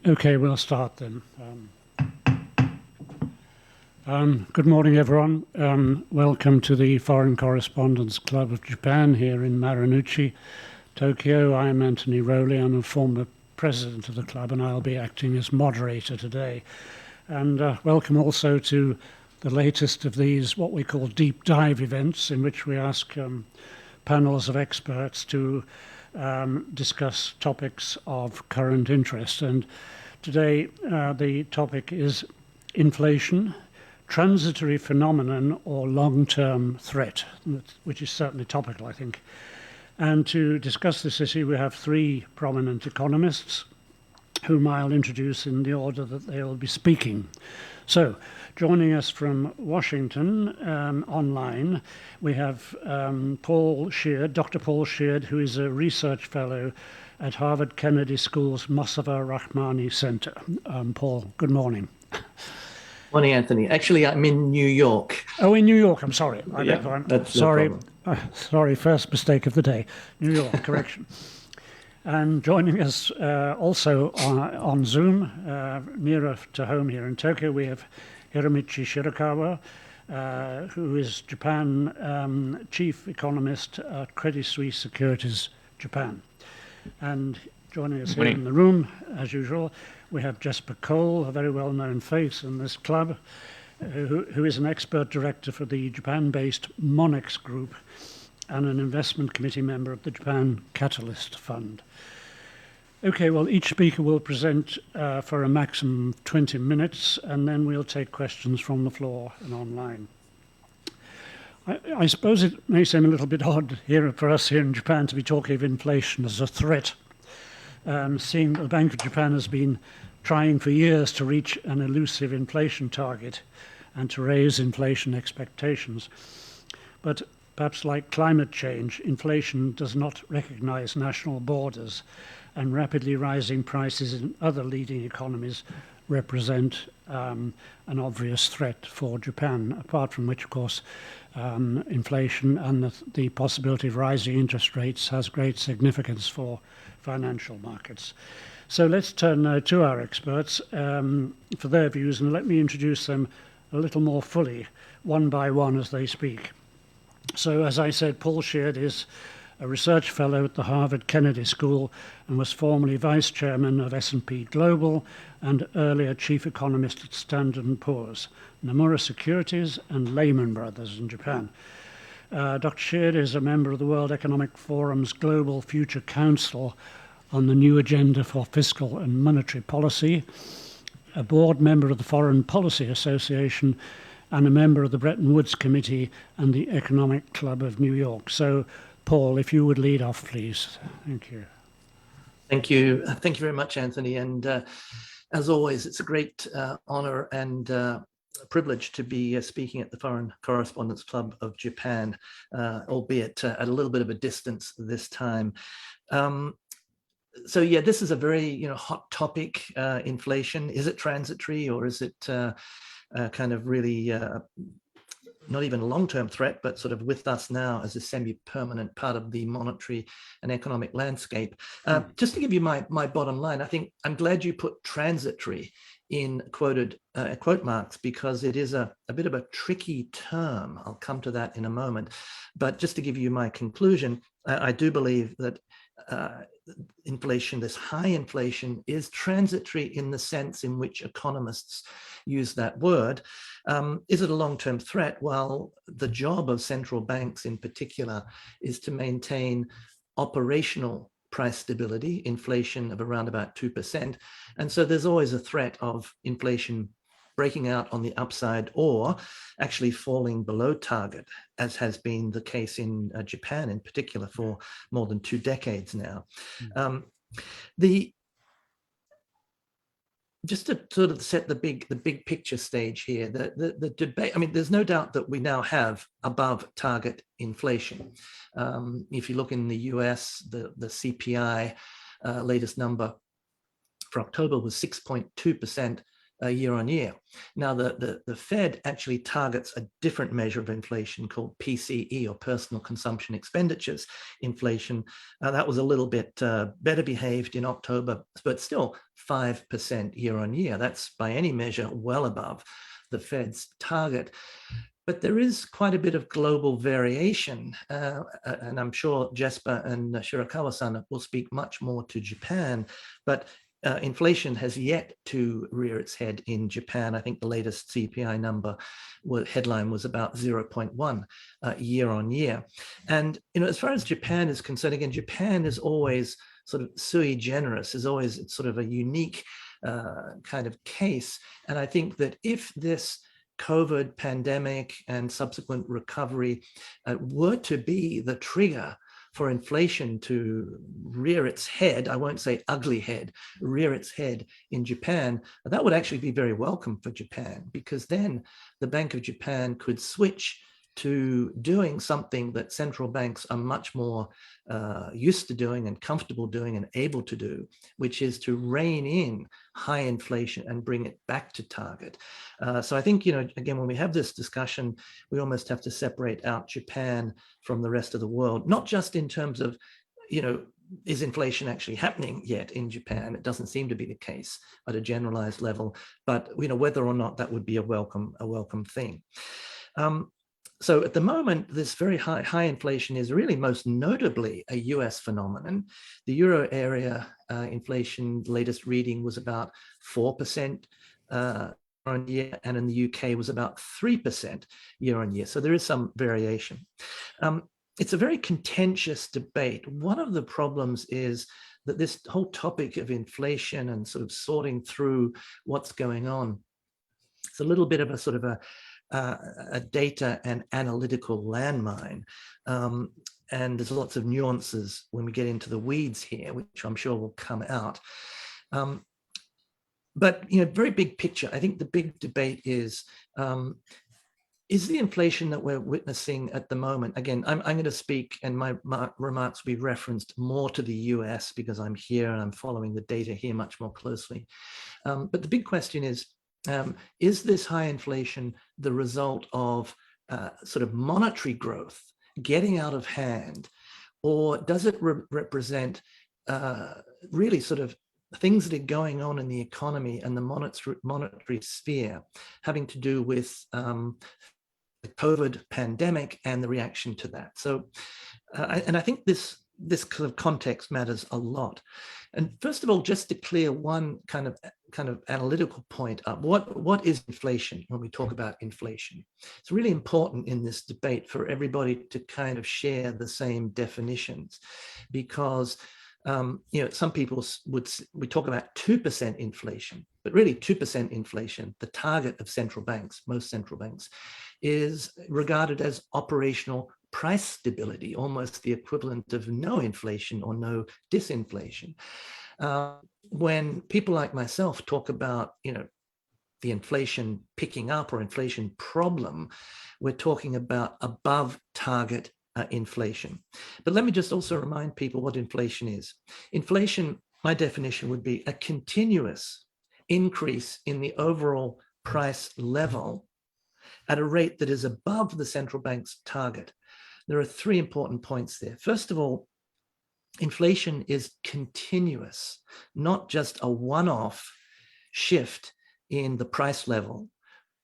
Okay, we'll start then. Good morning, everyone. Welcome to the Foreign Correspondents Club of Japan here in Marunouchi, Tokyo. I'm Anthony Rowley. I'm a former president of the club, and I'll be acting as moderator today. And welcome also to the latest of these, what we call deep dive events, in which we ask panels of experts to discuss topics of current interest. And today the topic is inflation, transitory phenomenon or long-term threat, which is certainly topical, I think. And to discuss this issue, we have three prominent economists, whom I'll introduce in the order that they will be speaking. So, joining us from Washington online, we have Paul Sheard, Dr. Paul Sheard, who is a research fellow at Harvard Kennedy School's Mossavar-Rahmani Center. Paul, good morning. Morning, Anthony. Actually, I'm in New York. Oh, in New York. I'm sorry. That's sorry. No problem. Sorry, first mistake of the day. New York, correction. And joining us also on Zoom, nearer to home here in Tokyo, we have Hiromichi Shirakawa, who is Japan chief economist at Credit Suisse Securities, Japan. And joining us here in the room, as usual, we have Jesper Cole, a very well-known face in this club, who is an expert director for the Japan-based Monex group and an investment committee member of the Japan Catalyst Fund. Okay, well, each speaker will present for a maximum of 20 minutes, and then we'll take questions from the floor and online. I suppose it may seem a little bit odd here for us here in Japan to be talking of inflation as a threat, seeing that the Bank of Japan has been trying for years to reach an elusive inflation target and to raise inflation expectations. But perhaps like climate change, inflation does not recognize national borders, and rapidly rising prices in other leading economies represent an obvious threat for Japan, apart from which, of course, inflation and the possibility of rising interest rates has great significance for financial markets. So let's turn now to our experts for their views, and let me introduce them a little more fully, one by one as they speak. So, as I said, Paul Sheard is a research fellow at the Harvard Kennedy School and was formerly vice chairman of S&P Global and earlier chief economist at Standard & Poor's, Nomura Securities and Lehman Brothers in Japan. Dr. Sheard is a member of the World Economic Forum's Global Future Council on the new agenda for fiscal and monetary policy, a board member of the Foreign Policy Association, and a member of the Bretton Woods Committee and the Economic Club of New York. So, Paul, if you would lead off, please. Thank you. Thank you. Thank you very much, Anthony. And as always, it's a great honor and privilege to be speaking at the Foreign Correspondents Club of Japan, albeit at a little bit of a distance this time. So yeah, this is a very hot topic, inflation. Is it transitory, or is it kind of really not even a long-term threat, but sort of with us now as a semi-permanent part of the monetary and economic landscape? Just to give you my bottom line, I think I'm glad you put transitory in quote marks, because it is a bit of a tricky term. I'll come to that in a moment. But just to give you my conclusion, I do believe that inflation, this high inflation, is transitory in the sense in which economists use that word. Is it a long-term threat? Well, the job of central banks in particular is to maintain operational price stability, inflation of around about 2%. And so there's always a threat of inflation breaking out on the upside or actually falling below target, as has been the case in Japan in particular for more than 2 decades now. Just to sort of set the big picture stage here, the debate, I mean, there's no doubt that we now have above target inflation. If you look in the US, the CPI latest number for October was 6.2%. year on year. Now, the Fed actually targets a different measure of inflation called PCE, or personal consumption expenditures inflation. That was a little bit better behaved in October, but still 5% year on year. That's by any measure well above the Fed's target. But there is quite a bit of global variation, and I'm sure Jesper and Shirakawa-san will speak much more to Japan, but inflation has yet to rear its head in Japan. I think the latest CPI number headline was about 0.1 year on year. And as far as Japan is concerned, again, Japan is always sort of sui generis, is always sort of a unique kind of case. And I think that if this COVID pandemic and subsequent recovery were to be the trigger for inflation to rear its head, I won't say ugly head, rear its head in Japan, that would actually be very welcome for Japan, because then the Bank of Japan could switch to doing something that central banks are much more used to doing and comfortable doing and able to do, which is to rein in high inflation and bring it back to target. So I think, again, when we have this discussion, we almost have to separate out Japan from the rest of the world, not just in terms of, is inflation actually happening yet in Japan? It doesn't seem to be the case at a generalized level, but whether or not that would be a welcome thing. So at the moment, this very high inflation is really most notably a US phenomenon. The euro area inflation, latest reading was about 4% on year, and in the UK was about 3% year on year. So there is some variation. It's a very contentious debate. One of the problems is that this whole topic of inflation and sort of sorting through what's going on, it's a little bit of a sort of a data and analytical landmine. And there's lots of nuances when we get into the weeds here, which I'm sure will come out. But, very big picture, I think the big debate is the inflation that we're witnessing at the moment, again, I'm going to speak and my remarks will be referenced more to the US because I'm here and I'm following the data here much more closely. But the big question is this high inflation the result of sort of monetary growth getting out of hand, or does it represent really sort of things that are going on in the economy and the monetary sphere having to do with the COVID pandemic and the reaction to that? So, and I think this kind of context matters a lot. And first of all, just to clear one kind of analytical point up, what is inflation when we talk about inflation? It's really important in this debate for everybody to kind of share the same definitions, because some people we talk about 2% inflation, but really 2% inflation, the target of central banks, most central banks, is regarded as operational price stability, almost the equivalent of no inflation or no disinflation. When people like myself talk about, the inflation picking up or inflation problem, we're talking about above target inflation. But let me just also remind people what inflation is. Inflation, my definition would be a continuous increase in the overall price level at a rate that is above the central bank's target. There are three important points there. First of all, inflation is continuous, not just a one-off shift in the price level,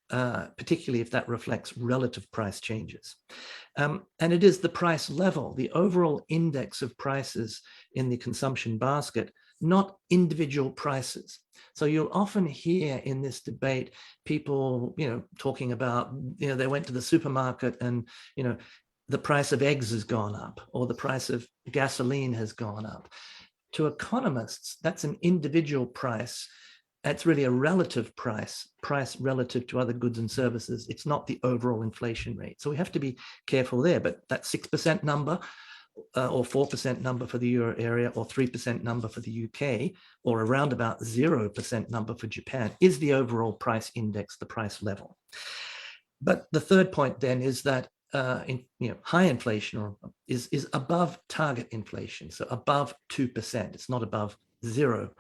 particularly if that reflects relative price changes. And it is the price level, the overall index of prices in the consumption basket, not individual prices. So you'll often hear in this debate people, talking about, they went to the supermarket and, the price of eggs has gone up, or the price of gasoline has gone up. To economists, that's an individual price. It's really a relative price relative to other goods and services. It's not the overall inflation rate. So we have to be careful there. But that 6% number or 4% number for the euro area, or 3% number for the UK, or around about 0% number for Japan is the overall price index, the price level. But the third point then is that high inflation is above target inflation, so above 2%. It's not above 0%.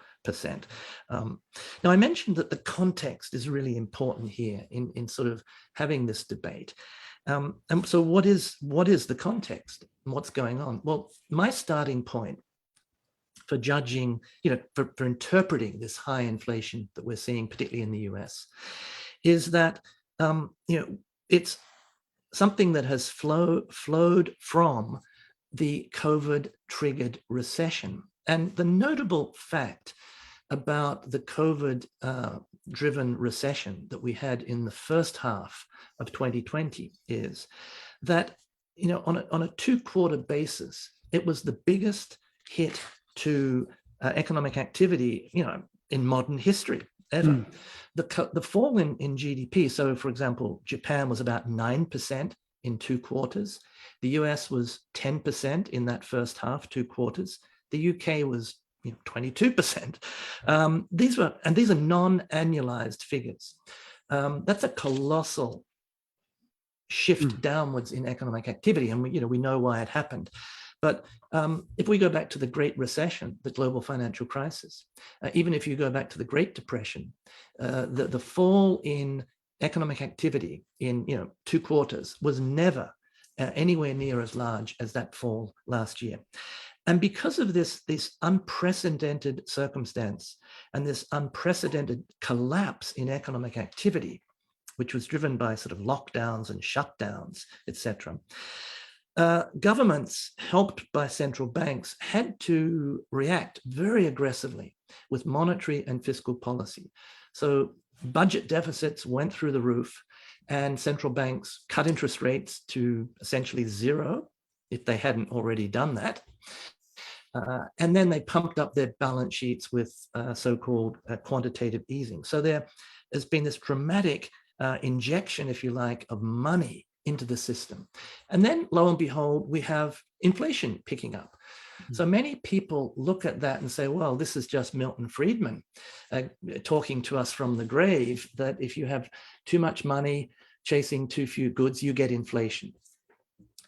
Now, I mentioned that the context is really important here in sort of having this debate. And so what is the context and what's going on? Well, my starting point for judging, for interpreting this high inflation that we're seeing, particularly in the US, is that, it's something that has flowed from the COVID-triggered recession. And the notable fact about the COVID-driven recession that we had in the first half of 2020 is that, on a 2-quarter basis, it was the biggest hit to economic activity, in modern history ever. The fall in GDP, so for example, Japan was about 9% in 2 quarters. The US was 10% in that first half, 2 quarters. The UK was 22%. These are non-annualized figures. That's a colossal shift downwards in economic activity, and we know why it happened. But if we go back to the Great Recession, the global financial crisis, even if you go back to the Great Depression, the fall in economic activity in 2 quarters was never anywhere near as large as that fall last year. And because of this unprecedented circumstance and this unprecedented collapse in economic activity, which was driven by sort of lockdowns and shutdowns, etc., governments, helped by central banks, had to react very aggressively with monetary and fiscal policy. So budget deficits went through the roof, and central banks cut interest rates to essentially 0, if they hadn't already done that. And then they pumped up their balance sheets with so-called quantitative easing. So there has been this dramatic injection, if you like, of money into the system. And then, lo and behold, we have inflation picking up. So many people look at that and say, well, this is just Milton Friedman talking to us from the grave, that if you have too much money chasing too few goods, you get inflation.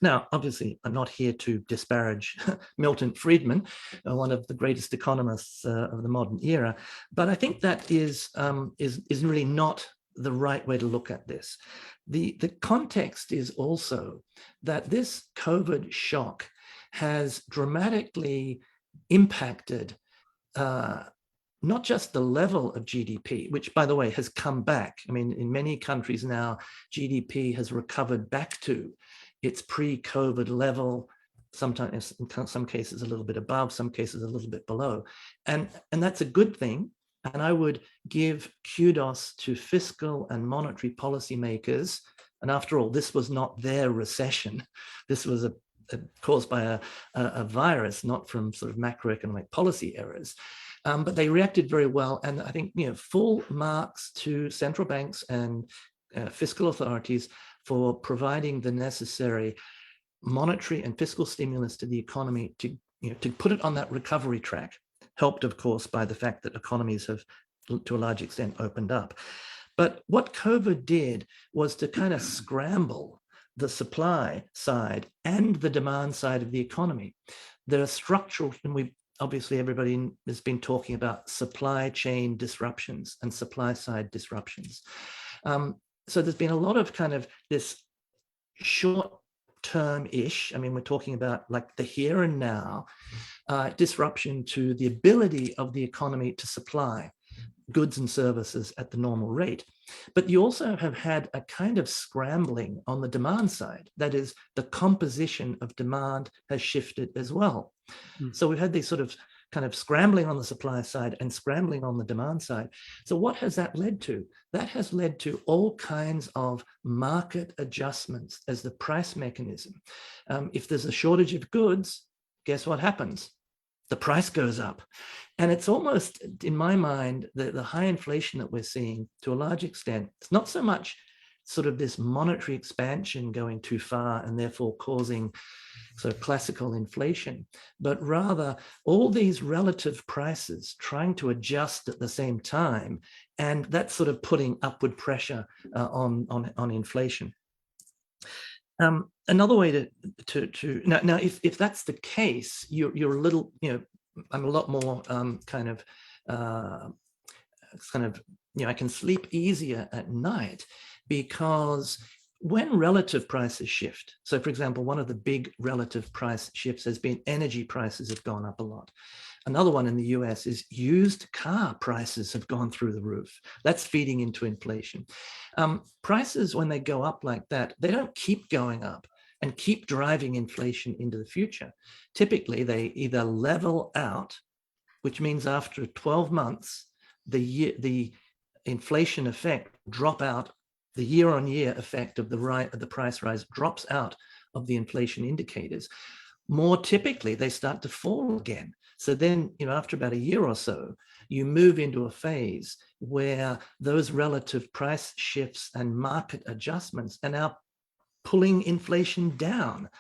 Now, obviously, I'm not here to disparage Milton Friedman, one of the greatest economists of the modern era, but I think that is really not the right way to look at this. The context is also that this COVID shock has dramatically impacted not just the level of GDP, which, by the way, has come back. I mean, in many countries now, GDP has recovered back to its pre-COVID level, sometimes in some cases a little bit above, some cases a little bit below. And that's a good thing. And I would give kudos to fiscal and monetary policymakers. And after all, this was not their recession. This was caused by a virus, not from sort of macroeconomic policy errors. But they reacted very well. And I think, full marks to central banks and fiscal authorities for providing the necessary monetary and fiscal stimulus to the economy to put it on that recovery track, helped, of course, by the fact that economies have, to a large extent, opened up. But what COVID did was to kind of scramble the supply side and the demand side of the economy. There are structural, and obviously everybody has been talking about supply chain disruptions and supply side disruptions. So there's been a lot of kind of this short-term-ish, I mean, we're talking about like the here and now, disruption to the ability of the economy to supply goods and services at the normal rate. But you also have had a kind of scrambling on the demand side. That is, the composition of demand has shifted as well. So we've had these sort of kind of scrambling on the supply side and scrambling on the demand side. So what has that led to? That has led to all kinds of market adjustments as the price mechanism. If there's a shortage of goods, guess what happens? The price goes up. And it's almost, in my mind, the high inflation that we're seeing, to a large extent, it's not so much sort of this monetary expansion going too far and therefore causing sort of classical inflation, but rather all these relative prices trying to adjust at the same time, and that's sort of putting upward pressure on inflation. Another way to now if that's the case, you're a little, I'm a lot more I can sleep easier at night, because when relative prices shift, so for example, one of the big relative price shifts has been energy prices have gone up a lot. Another one in the US is used car prices have gone through the roof. That's feeding into inflation. Prices, when they go up like that, they don't keep going up and keep driving inflation into the future. Typically, they either level out, which means after 12 months, the inflation effect drop out, the year-on-year effect of the price rise drops out of the inflation indicators. More typically, they start to fall again. So then, after about a year or so, you move into a phase where those relative price shifts and market adjustments are now pulling inflation down.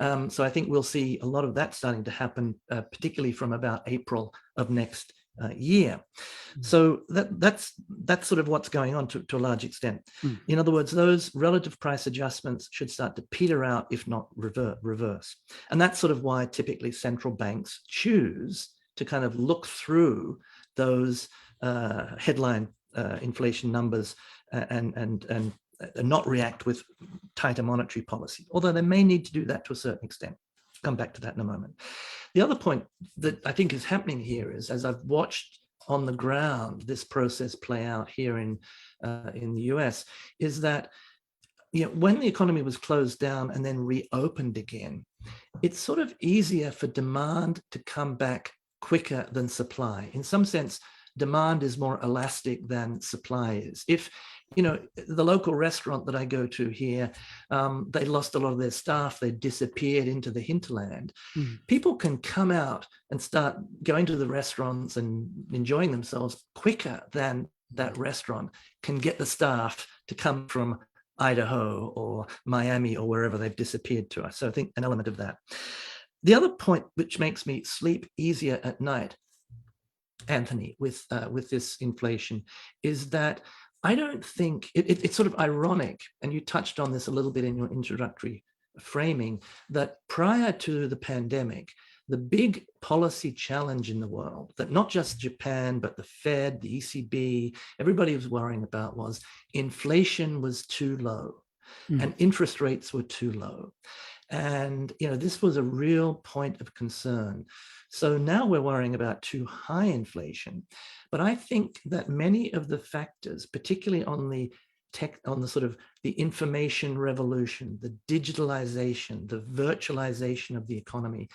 So I think we'll see a lot of that starting to happen, particularly from about April of next year. So that's sort of what's going on to a large extent. In other words, those relative price adjustments should start to peter out, if not reverse. And that's sort of why typically central banks choose to kind of look through those headline inflation numbers and not react with tighter monetary policy, although they may need to do that to a certain extent. I'll come back to that in a moment. The other point that I think is happening here is, as I've watched on the ground this process play out here in the US, is that when the economy was closed down and then reopened again, it's sort of easier for demand to come back quicker than supply. In some sense, demand is more elastic than supply is. If the local restaurant that I go to here, they lost a lot of their staff, they disappeared into the hinterland. People can come out and start going to the restaurants and enjoying themselves quicker than that restaurant can get the staff to come from Idaho or Miami or wherever they've disappeared to. So I think an element of that. The other point which makes me sleep easier at night, Anthony, with this inflation, is that I don't think it's sort of ironic, and you touched on this a little bit in your introductory framing, that prior to the pandemic, the big policy challenge in the world that not just Japan, but the Fed, the ECB, everybody was worrying about was inflation was too low and interest rates were too low. And, this was a real point of concern. So now we're worrying about too high inflation. But I think that many of the factors, particularly on the sort of the information revolution, the digitalization, the virtualization of the economy,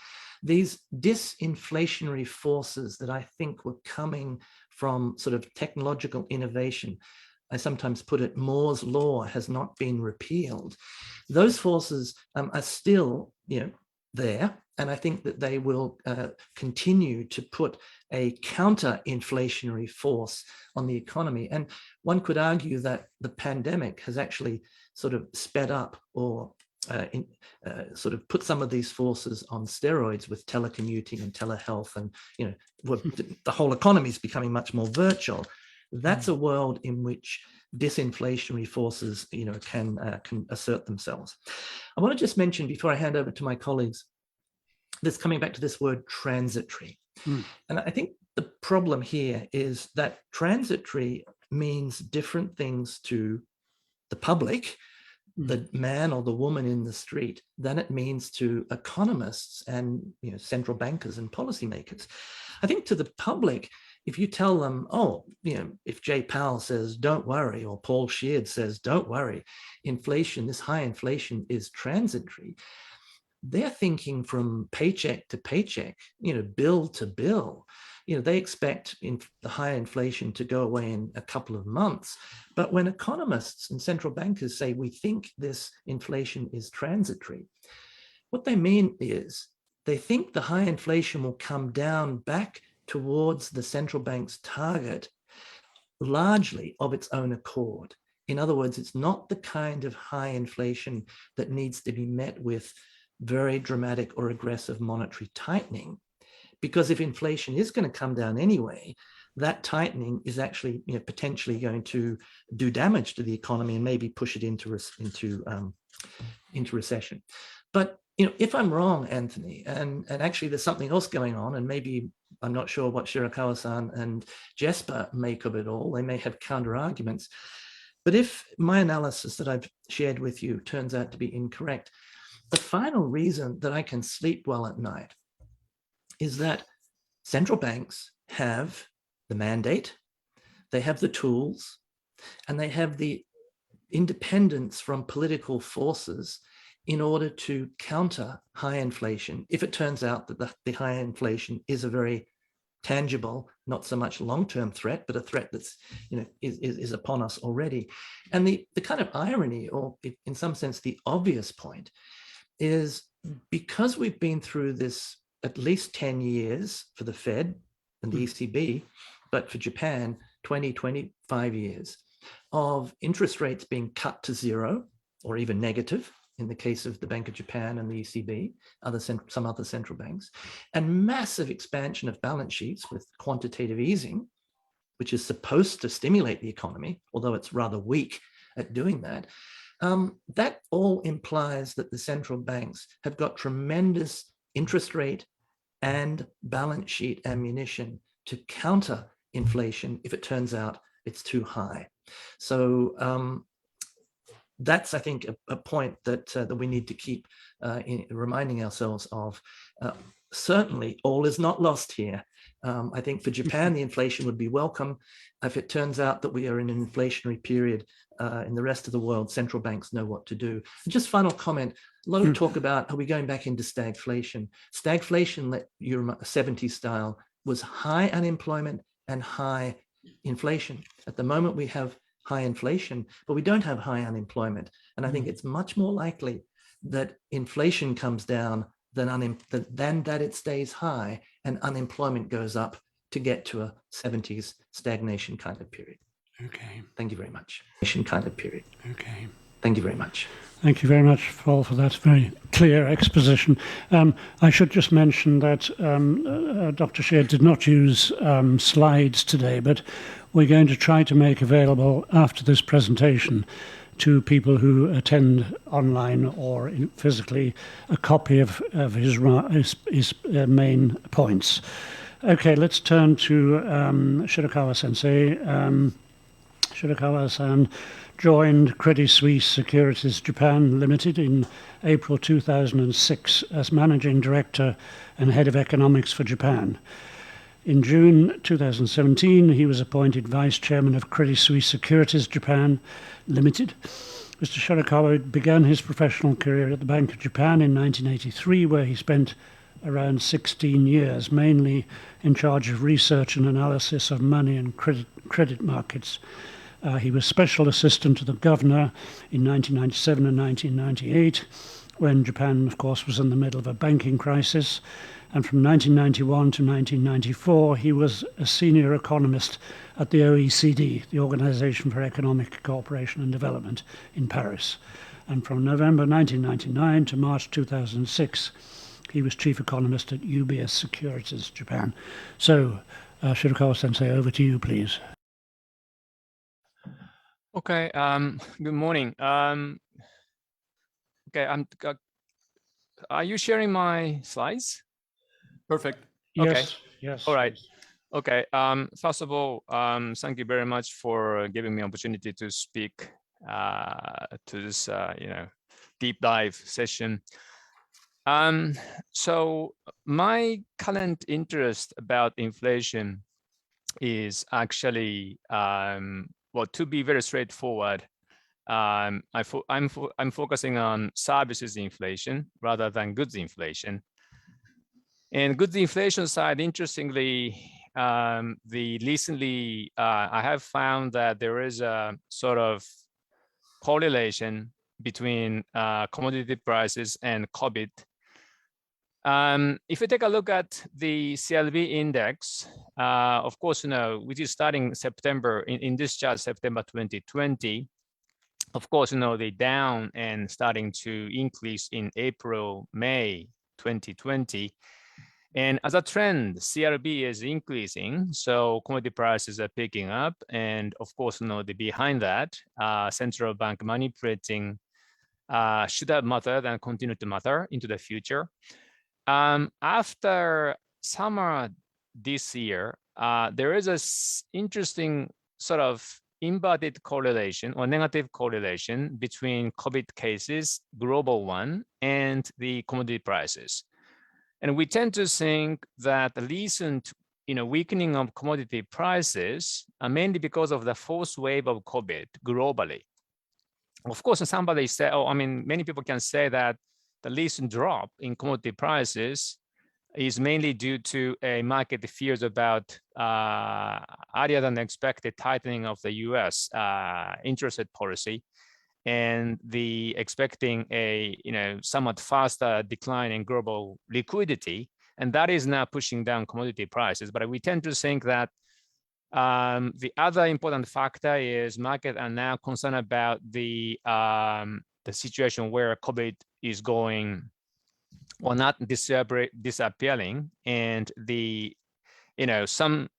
these disinflationary forces that I think were coming from sort of technological innovation, I sometimes put it, Moore's law has not been repealed. Those forces are still, there, and I think that they will continue to put a counter-inflationary force on the economy. And one could argue that the pandemic has actually sort of sped up or sort of put some of these forces on steroids with telecommuting and telehealth, and the whole economy is becoming much more virtual. That's a world in which disinflationary forces, can assert themselves. I want to just mention, before I hand over to my colleagues, this coming back to this word transitory. And I think the problem here is that transitory means different things to the public, the man or the woman in the street, than it means to economists and central bankers and policymakers. I think to the public, if you tell them, if Jay Powell says, don't worry, or Paul Sheard says, don't worry, inflation, this high inflation is transitory, they're thinking from paycheck to paycheck, bill to bill. They expect the high inflation to go away in a couple of months. But when economists and central bankers say, we think this inflation is transitory, what they mean is they think the high inflation will come down back towards the central bank's target largely of its own accord. In other words, it's not the kind of high inflation that needs to be met with very dramatic or aggressive monetary tightening. Because if inflation is going to come down anyway, that tightening is actually potentially going to do damage to the economy and maybe push it into recession. But if I'm wrong, Anthony, and actually there's something else going on, and maybe I'm not sure what Shirakawa-san and Jesper make of it all. They may have counter arguments. But if my analysis that I've shared with you turns out to be incorrect, the final reason that I can sleep well at night is that central banks have the mandate, they have the tools, and they have the independence from political forces in order to counter high inflation if it turns out that the high inflation is a very tangible, not so much long-term threat, but a threat that's, is upon us already. And the kind of irony, or in some sense, the obvious point, is because we've been through this at least 10 years for the Fed and the ECB, but for Japan, 20, 25 years of interest rates being cut to zero or even negative in the case of the Bank of Japan and the ECB, some other central banks, and massive expansion of balance sheets with quantitative easing, which is supposed to stimulate the economy, although it's rather weak at doing that. That all implies that the central banks have got tremendous interest rate and balance sheet ammunition to counter inflation if it turns out it's too high. So that's, I think, a point that we need to keep reminding ourselves of. Certainly, all is not lost here. I think for Japan, the inflation would be welcome. If it turns out that we are in an inflationary period in the rest of the world, central banks know what to do. And just final comment, a lot of talk about, are we going back into stagflation? Stagflation, that you're 70s style, was high unemployment and high inflation. At the moment, we have high inflation, but we don't have high unemployment. And I think it's much more likely that inflation comes down than that it stays high and unemployment goes up to get to a 70s stagnation kind of period. Okay. Thank you very much. Kind of period. Okay. Thank you very much. Thank you very much, Paul, for that very clear exposition. I should just mention that Dr. Sheard did not use slides today, but we're going to try to make available after this presentation to people who attend online or physically a copy of his main points. Okay, let's turn to Shirakawa-sensei. Shirakawa-san joined Credit Suisse Securities Japan Limited in April 2006 as Managing Director and Head of Economics for Japan. In June 2017, he was appointed Vice Chairman of Credit Suisse Securities Japan Limited. Mr. Shirakawa began his professional career at the Bank of Japan in 1983, where he spent around 16 years, mainly in charge of research and analysis of money and credit markets. He was Special Assistant to the Governor in 1997 and 1998, when Japan, of course, was in the middle of a banking crisis. And from 1991 to 1994, he was a senior economist at the OECD, the Organization for Economic Cooperation and Development in Paris. And from November 1999 to March 2006, he was chief economist at UBS Securities Japan. So, Shirakawa-sensei, over to you, please. Okay, good morning. Okay, are you sharing my slides? Perfect. Okay. Yes, yes. All right. Okay. First of all, thank you very much for giving me opportunity to speak to this, deep dive session. So my current interest about inflation is actually, well, to be very straightforward, I'm focusing on services inflation rather than goods inflation. And goods inflation side, interestingly, recently I have found that there is a sort of correlation between commodity prices and COVID. If you take a look at the CLV index, of course, which is starting September, in this chart, September 2020, of course, they down and starting to increase in April, May 2020. And as a trend, CRB is increasing, so commodity prices are picking up. And of course, behind that, central bank money printing should have mattered and continue to matter into the future. After summer this year, there is a interesting sort of inverted correlation or negative correlation between COVID cases, global one, and the commodity prices. And we tend to think that the recent weakening of commodity prices are mainly because of the fourth wave of COVID globally. Of course, somebody said, many people can say that the recent drop in commodity prices is mainly due to a market fears about earlier than expected tightening of the US interest rate policy, and the expecting a somewhat faster decline in global liquidity, and that is now pushing down commodity prices. But we tend to think that the other important factor is markets are now concerned about the situation where COVID is going or not disappearing, and the some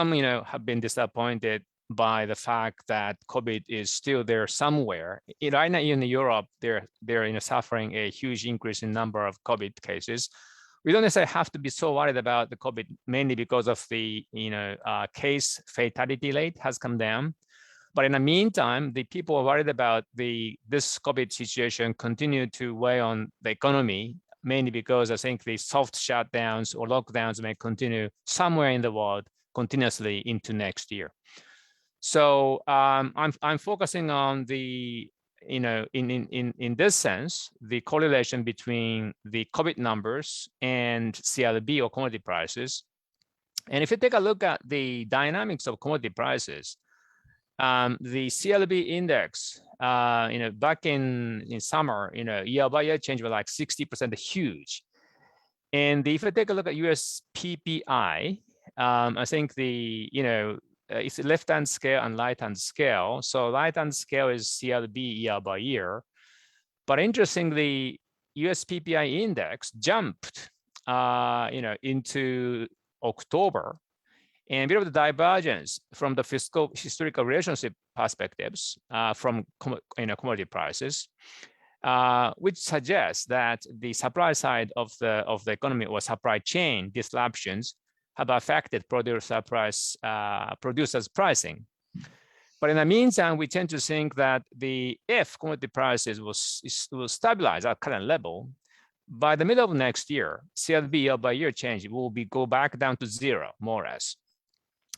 have been disappointed by the fact that COVID is still there somewhere. Right now in Europe, they're suffering a huge increase in number of COVID cases. We don't necessarily have to be so worried about the COVID, mainly because of the case fatality rate has come down. But in the meantime, the people are worried about this COVID situation continue to weigh on the economy, mainly because I think the soft shutdowns or lockdowns may continue somewhere in the world continuously into next year. So I'm focusing on the in this sense, the correlation between the COVID numbers and CLB or commodity prices. And if you take a look at the dynamics of commodity prices, the CLB index, back in summer, year-by-year change was like 60% huge. And if you take a look at US PPI, I think it's a left-hand scale and right-hand scale. So right-hand scale is CLB year-by-year. But interestingly, US PPI index jumped, into October. And a bit of the divergence from the historical relationship perspectives from commodity prices, which suggests that the supply side of the economy or supply chain disruptions have affected producers' pricing. But in the meantime, we tend to think that if commodity prices will stabilize at current level, by the middle of next year, CLB year-by-year change will go back down to zero, more or less.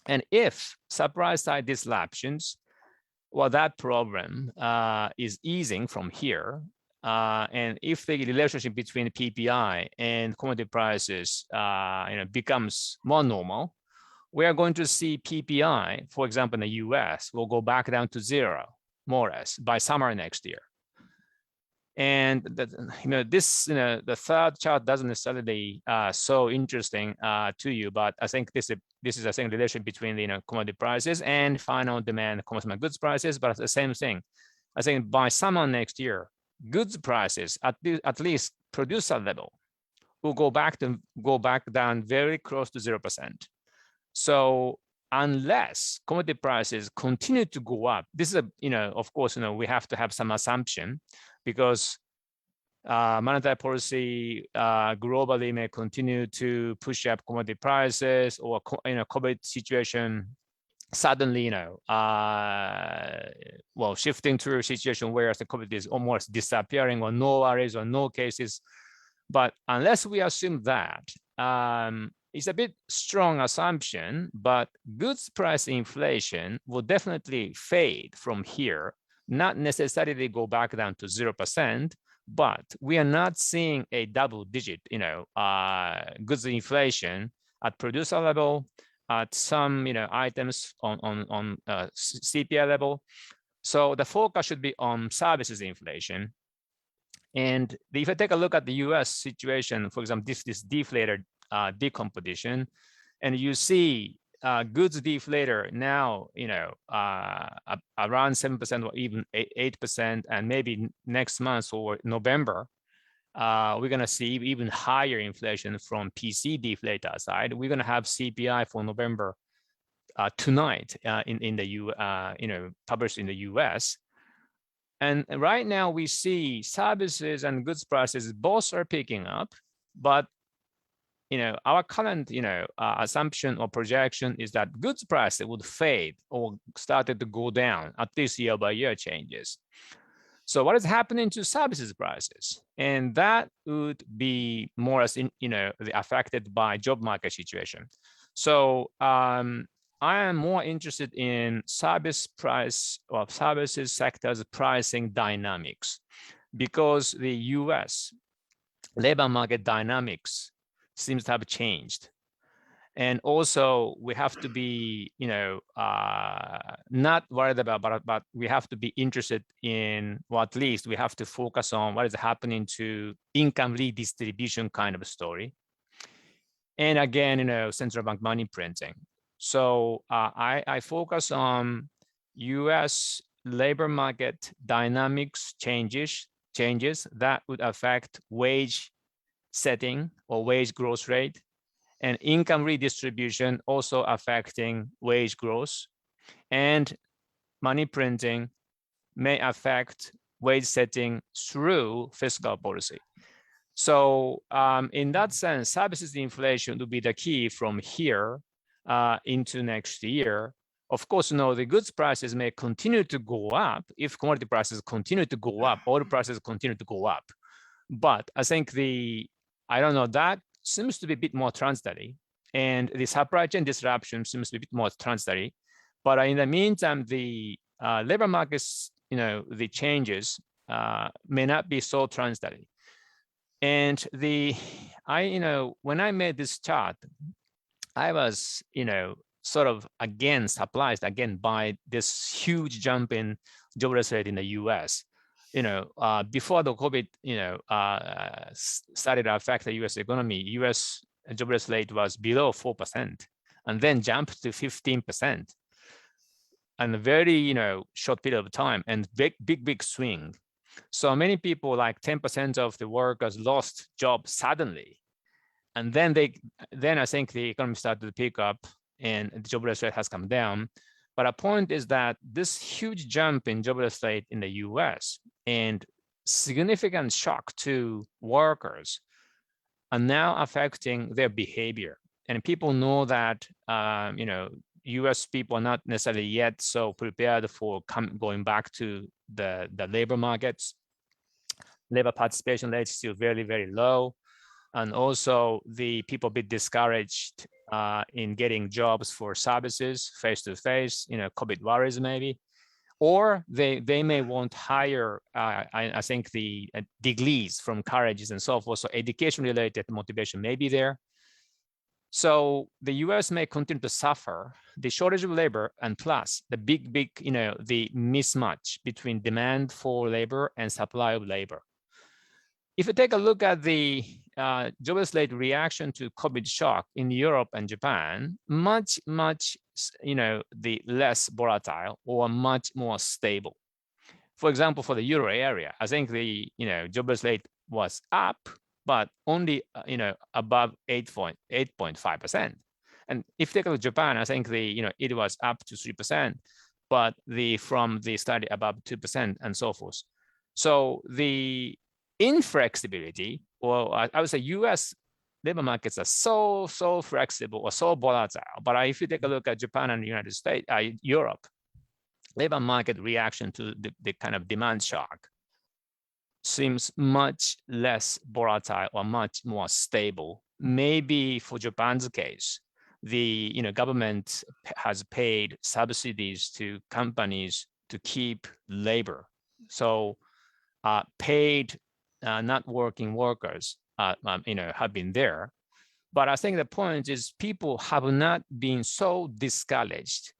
And if supply side disruptions, well, that problem is easing from here, and if the relationship between PPI and commodity prices becomes more normal, we are going to see PPI, for example, in the US, will go back down to zero, more or less, by summer next year. And the third chart doesn't necessarily so interesting to you, but I think this is I think relation between the commodity prices and final demand consumer goods prices. But it's the same thing. I think by summer next year, goods prices at least producer level will go back down very close to 0%. So unless commodity prices continue to go up, this is of course we have to have some assumption, because monetary policy globally may continue to push up commodity prices, or COVID situation suddenly shifting to a situation where the COVID is almost disappearing, or no worries or no cases. But unless we assume that, it's a bit strong assumption, but goods price inflation will definitely fade from here, not necessarily go back down to 0%, but we are not seeing a double-digit, goods inflation at producer level, at some, items on CPI level. So the focus should be on services inflation. And if I take a look at the US situation, for example, this deflator decomposition, and you see goods deflator now, around 7% or even 8%, and maybe next month or November, we're going to see even higher inflation from PC deflator side. We're going to have CPI for November tonight in the published in the US. And right now we see services and goods prices both are picking up, but our current, assumption or projection is that goods price would fade or started to go down, at least year-by-year changes. So what is happening to services prices? And that would be more as affected by job market situation. So I am more interested in service price or services sector's pricing dynamics, because the US labor market dynamics seems to have changed. And also we have to be, not worried about, but we have to be interested in, or at least we have to focus on what is happening to income redistribution kind of story. And again, central bank money printing. So I focus on US labor market dynamics changes that would affect wage setting or wage growth rate, and income redistribution also affecting wage growth, and money printing may affect wage setting through fiscal policy. So in that sense, services inflation will be the key from here into next year. Of course, the goods prices may continue to go up. If commodity prices continue to go up, oil prices continue to go up. But I think that seems to be a bit more transitory, and the supply chain disruption seems to be a bit more transitory. But in the meantime, the labor markets, the changes may not be so transitory. And when I made this chart, I was, sort of again surprised again by this huge jump in jobless rate in the US. Before the COVID, started to affect the US economy, US jobless rate was below 4%, and then jumped to 15%. And a very, short period of time, and big swing. So many people, like 10% of the workers, lost jobs suddenly. And then I think the economy started to pick up and the jobless rate has come down. But a point is that this huge jump in jobless rate in the US and significant shock to workers are now affecting their behavior. And people know that, US people are not necessarily yet so prepared for going back to the labor markets. Labor participation rate is still very, very low. And also the people a bit discouraged in getting jobs for services face-to-face, COVID worries maybe. Or they may want higher, I think the degrees from colleges and so forth. So education-related motivation may be there. So the US may continue to suffer the shortage of labor, and plus the big, the mismatch between demand for labor and supply of labor. If you take a look at the jobless rate reaction to COVID shock in Europe and Japan, much, the less volatile or much more stable. For example, for the Euro area, I think the, jobless rate was up, but only, above 8.5%. And if you take a look at Japan, I think the, it was up to 3%, but from the study above 2% and so forth. So the inflexibility, or I would say US labor markets are so flexible or so volatile. But if you take a look at Japan and the United States, Europe, labor market reaction to the kind of demand shock seems much less volatile or much more stable. Maybe for Japan's case, the government has paid subsidies to companies to keep labor. So paid not working workers have been there. But I think the point is people have not been so discouraged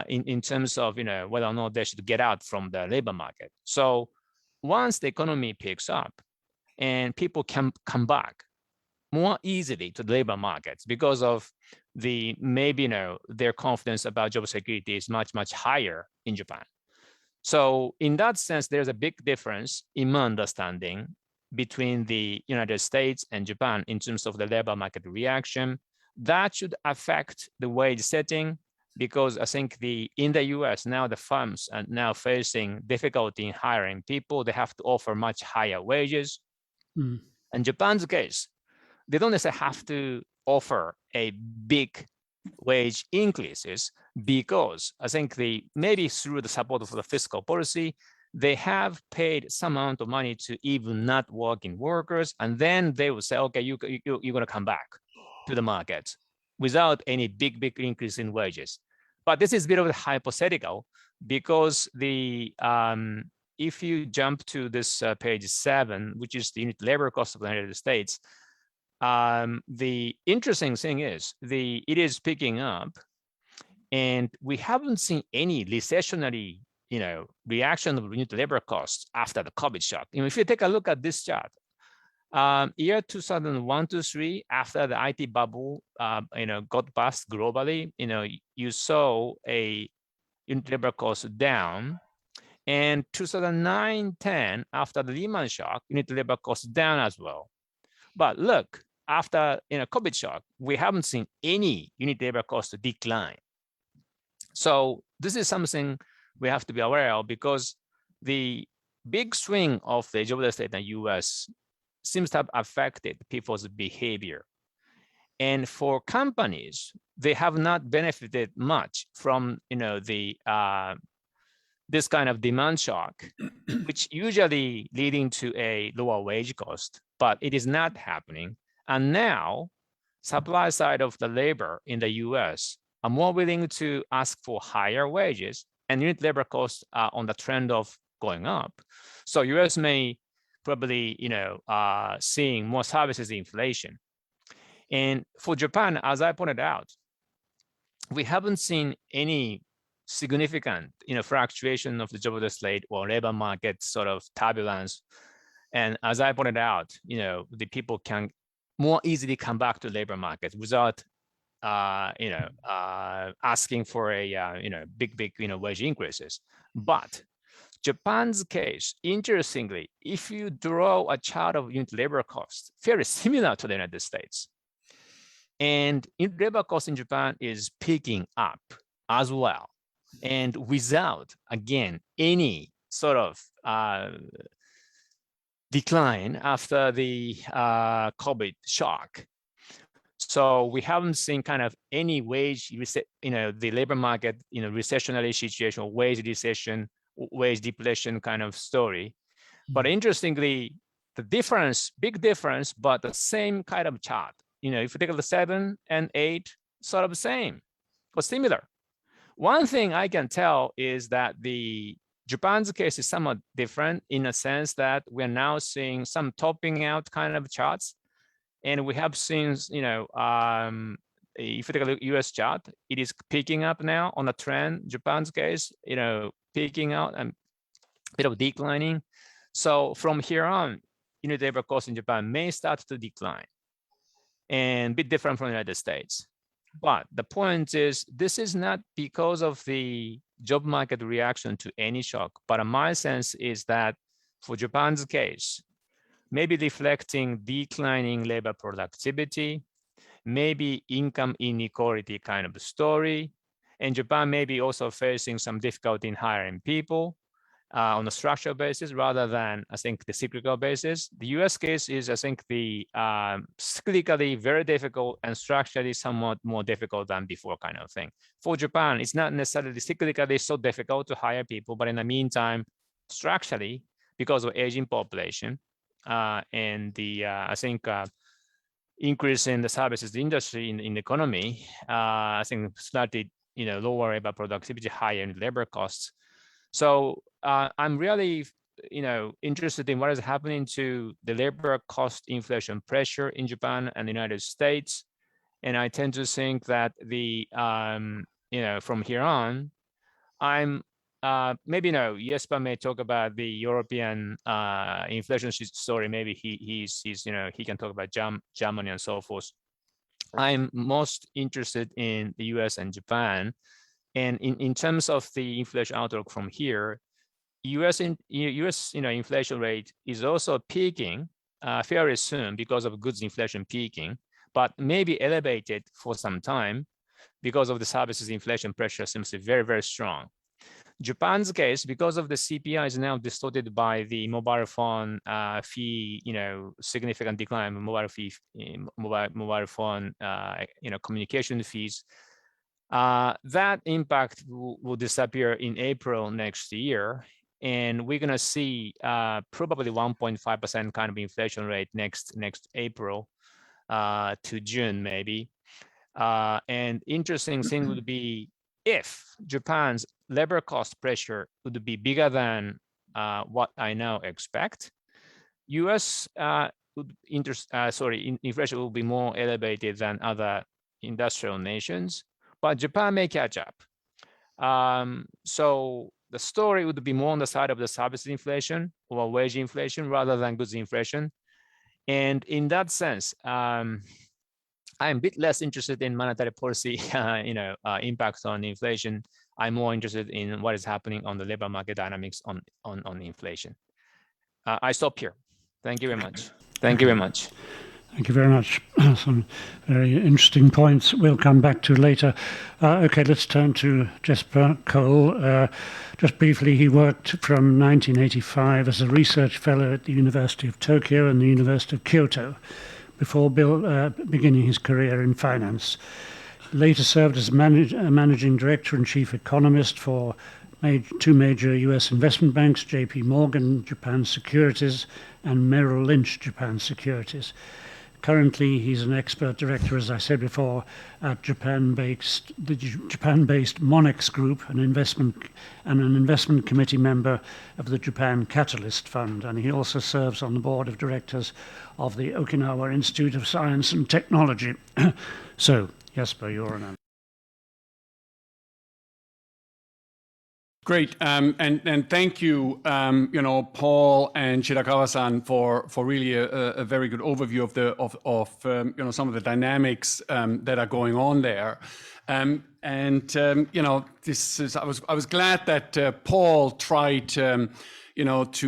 in terms of whether or not they should get out from the labor market. So once the economy picks up and people can come back more easily to the labor markets because of the their confidence about job security is much higher in Japan. So in that sense, there's a big difference in my understanding between the United States and Japan in terms of the labor market reaction. That should affect the wage setting, because I think in the US now the firms are now facing difficulty in hiring people. They have to offer much higher wages. In Japan's case, they don't necessarily have to offer a big wage increases, because I think they maybe through the support of the fiscal policy, they have paid some amount of money to even not working workers, and then they will say, okay, you're going to come back to the market without any big increase in wages. But this is a bit of a hypothetical, because the if you jump to this page 7, which is the unit labor cost of the United States, the interesting thing is it is picking up, and we haven't seen any recessionary reaction of unit labor costs after the COVID shock. If you take a look at this chart, year 2001 to 3, after the IT bubble, got bust globally, you saw a unit labor cost down, and 2009-10, after the Lehman shock, unit labor cost down as well. But look, after COVID shock, we haven't seen any unit labor cost decline. So this is something we have to be aware of, because the big swing of the jobless rate in the US seems to have affected people's behavior. And for companies, they have not benefited much from this kind of demand shock, which usually leading to a lower wage cost, but it is not happening. And now, supply side of the labor in the US are more willing to ask for higher wages, and unit labor costs are on the trend of going up. So US may probably, seeing more services inflation. And for Japan, as I pointed out, we haven't seen any significant, fluctuation of the jobless rate or labor market sort of turbulence. And as I pointed out, the people can more easily come back to labor market without asking for a big wage increases. But Japan's case, interestingly, if you draw a chart of unit labor costs, very similar to the United States, and unit labor cost in Japan is picking up as well, and without, again, any sort of decline after the COVID shock. So we haven't seen kind of any wage, the labor market, recessionary situation, wage recession, wage depletion kind of story. But interestingly, the difference, big difference, but the same kind of chart. If you take the 7 and 8, sort of the same or similar. One thing I can tell is that the Japan's case is somewhat different in a sense that we're now seeing some topping out kind of charts. And we have seen, if you take a look at the US chart, it is picking up now on a trend. Japan's case, peaking out and a bit of declining. So from here on, unit labor cost in Japan may start to decline, and a bit different from the United States. But the point is, this is not because of the job market reaction to any shock. But my sense is that for Japan's case, maybe reflecting declining labor productivity, maybe income inequality kind of story. And Japan may be also facing some difficulty in hiring people on a structural basis rather than, I think, the cyclical basis. The US case is, I think, the cyclically very difficult and structurally somewhat more difficult than before kind of thing. For Japan, it's not necessarily cyclically so difficult to hire people, but in the meantime, structurally, because of aging population, and the I think increase in the services industry in the economy, I think started lower labor productivity, higher labor costs. So I'm really interested in what is happening to the labor cost inflation pressure in Japan and the United States, and I tend to think that the from here on, I'm maybe Jesper may talk about the European inflation story. Maybe he can talk about Germany and so forth. I'm most interested in the US and Japan. And in terms of the inflation outlook from here, US inflation rate is also peaking fairly soon because of goods inflation peaking, but maybe elevated for some time because of the services inflation pressure seems to be very, very strong. Japan's case, because of the CPI is now distorted by the mobile phone fee, significant decline in mobile phone, communication fees. That impact will disappear in April next year, and we're gonna see probably 1.5% kind of inflation rate next April to June maybe. And interesting thing would be if Japan's labor cost pressure would be bigger than what I now expect, U.S. Inflation will be more elevated than other industrial nations, but Japan may catch up. So the story would be more on the side of the service inflation or wage inflation rather than goods inflation. And in that sense, I'm a bit less interested in monetary policy, impact on inflation. I'm more interested in what is happening on the labor market dynamics on inflation. I stop here. Thank you very much. Thank you very much. Thank you very much. Some very interesting points we'll come back to later. Okay, let's turn to Jesper Cole. Just briefly, he worked from 1985 as a research fellow at the University of Tokyo and the University of Kyoto before beginning his career in finance. Later served as managing director and chief economist for two major US investment banks, JP Morgan, Japan Securities, and Merrill Lynch, Japan Securities. Currently, he's an expert director, as I said before, at the Japan-based Monex Group, an investment committee member of the Japan Catalyst Fund, and he also serves on the board of directors of the Okinawa Institute of Science and Technology. So, Jesper, you're on. Great, and thank you, Paul and Shirakawa-san for really a very good overview of some of the dynamics that are going on there. This is I was glad that Paul tried to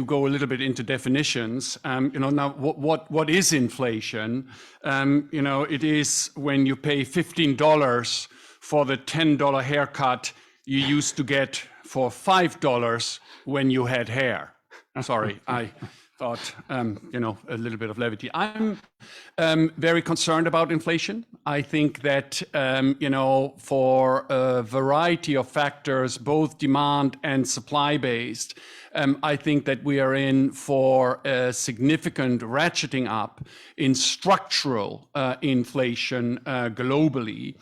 go a little bit into definitions. Now what is inflation? It is when you pay $15 for the $10 haircut you used to get for $5 when you had hair. Sorry, I thought, a little bit of levity. I'm very concerned about inflation. I think that, for a variety of factors, both demand and supply based, I think that we are in for a significant ratcheting up in structural inflation globally.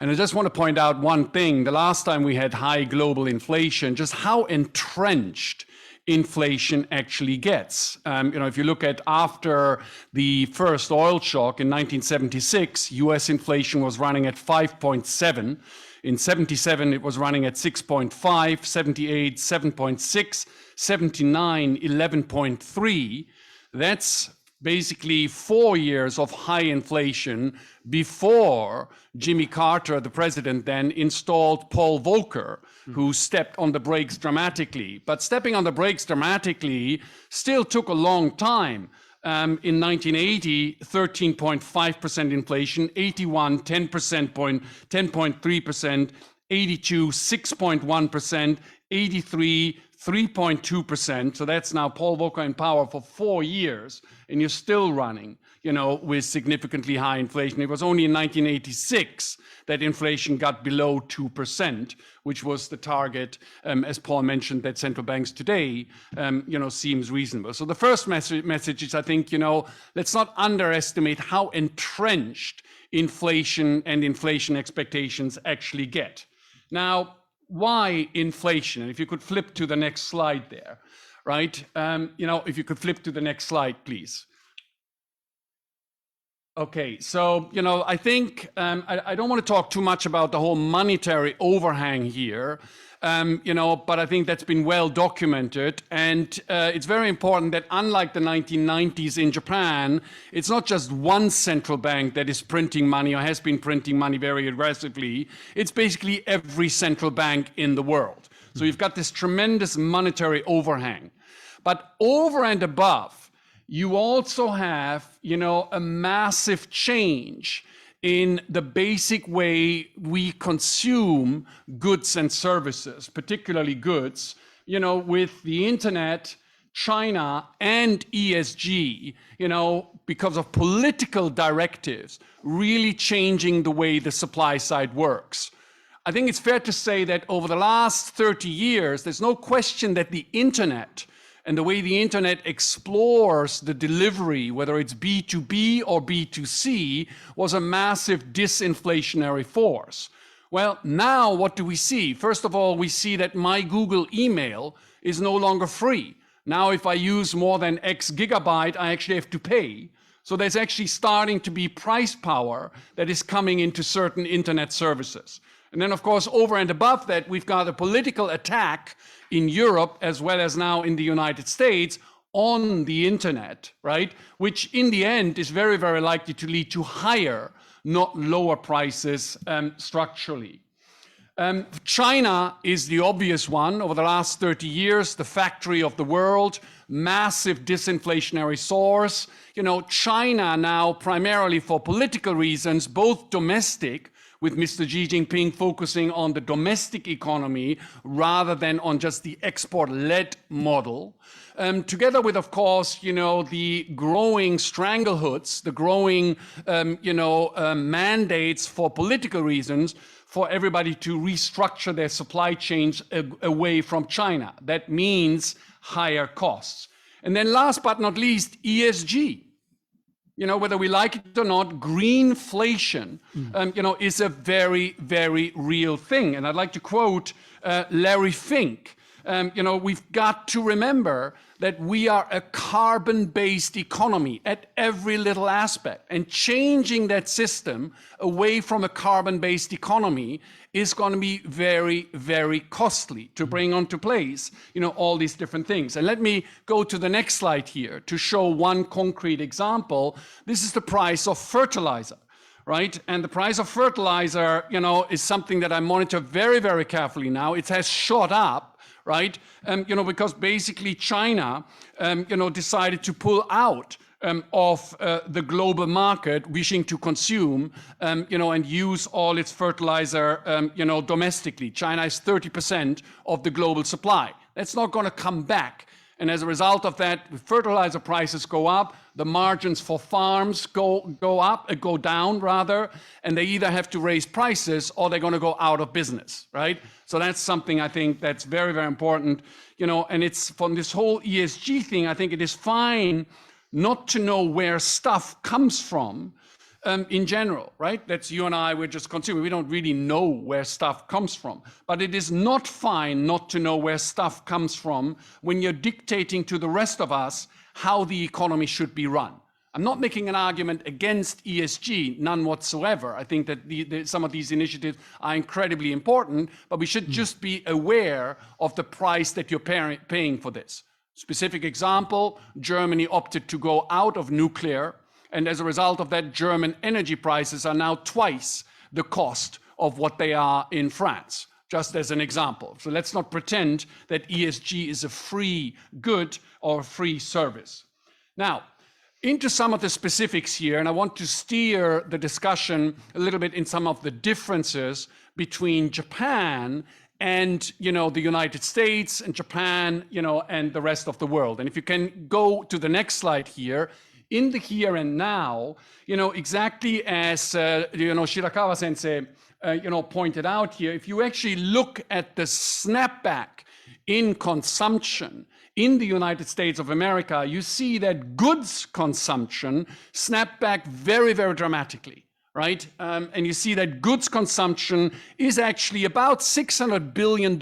And I just want to point out one thing. The last time we had high global inflation, just how entrenched inflation actually gets. If you look at after the first oil shock in 1976, US inflation was running at 5.7. In 77, it was running at 6.5, 78, 7.6, 79, 11.3. That's basically 4 years of high inflation before Jimmy Carter, the president then, installed Paul Volcker, who stepped on the brakes dramatically. But stepping on the brakes dramatically still took a long time. In 1980, 13.5% inflation, 81, 10.3%, 82, 6.1%, 83, 3.2%. So that's now Paul Volcker in power for 4 years, and you're still running, with significantly high inflation. It was only in 1986 that inflation got below 2%, which was the target, as Paul mentioned, that central banks today, seems reasonable. So the first message is, I think, let's not underestimate how entrenched inflation and inflation expectations actually get. Now, why inflation? And if you could flip to the next slide there, right? If you could flip to the next slide, please. Okay, so, I think I don't want to talk too much about the whole monetary overhang here, but I think that's been well documented. And it's very important that unlike the 1990s in Japan, it's not just one central bank that is printing money or has been printing money very aggressively. It's basically every central bank in the world. So you've got this tremendous monetary overhang. But over and above, you also have, a massive change in the basic way we consume goods and services, particularly goods, you know, with the internet, China, and ESG, you know, because of political directives, really changing the way the supply side works. I think it's fair to say that over the last 30 years, there's no question that the internet and the way the internet explores the delivery, whether it's B2B or B2C, was a massive disinflationary force. Well, now what do we see? First of all, we see that my Google email is no longer free. Now, if I use more than X gigabyte, I actually have to pay. So there's actually starting to be price power that is coming into certain internet services. And then, of course, over and above that, we've got a political attack in Europe, as well as now in the United States, on the internet, right? Which in the end is very, very likely to lead to higher, not lower prices structurally. China is the obvious one. Over the last 30 years, the factory of the world, massive disinflationary source. You know, China now, primarily for political reasons, both domestic, with Mr. Xi Jinping focusing on the domestic economy rather than on just the export-led model. Together with, of course, you know, the growing stranglehoods, the growing, mandates for political reasons for everybody to restructure their supply chains away from China. That means higher costs. And then last but not least, ESG. You know, whether we like it or not, greenflation, is a very, very real thing. And I'd like to quote Larry Fink. We've got to remember that we are a carbon-based economy at every little aspect. And changing that system away from a carbon-based economy is going to be very, very costly to bring onto place, all these different things. And let me go to the next slide here to show one concrete example. This is the price of fertilizer, right? And the price of fertilizer, is something that I monitor very, very carefully now. It has shot up, right? Because basically China, decided to pull out of the global market, wishing to consume, and use all its fertilizer, domestically. China is 30% of the global supply. That's not going to come back. And as a result of that, fertilizer prices go up, the margins for farms go down rather, and they either have to raise prices or they're going to go out of business, right? So that's something I think that's very, very important, and it's from this whole ESG thing, I think it is fine not to know where stuff comes from in general, right? That's you and I, we're just consuming. We don't really know where stuff comes from. But it is not fine not to know where stuff comes from when you're dictating to the rest of us how the economy should be run. I'm not making an argument against ESG, none whatsoever. I think that some of these initiatives are incredibly important, but we should just be aware of the price that you're paying for this. Specific example, Germany opted to go out of nuclear, and as a result of that, German energy prices are now twice the cost of what they are in France, just as an example. So let's not pretend that ESG is a free good or a free service. Now, into some of the specifics here, and I want to steer the discussion a little bit in some of the differences between Japan and the United States and Japan, and the rest of the world. And if you can go to the next slide here, in the here and now, exactly as Shirakawa sensei, pointed out here, if you actually look at the snapback in consumption in the United States of America, you see that goods consumption snapped back very, very dramatically. Right? And you see that goods consumption is actually about $600 billion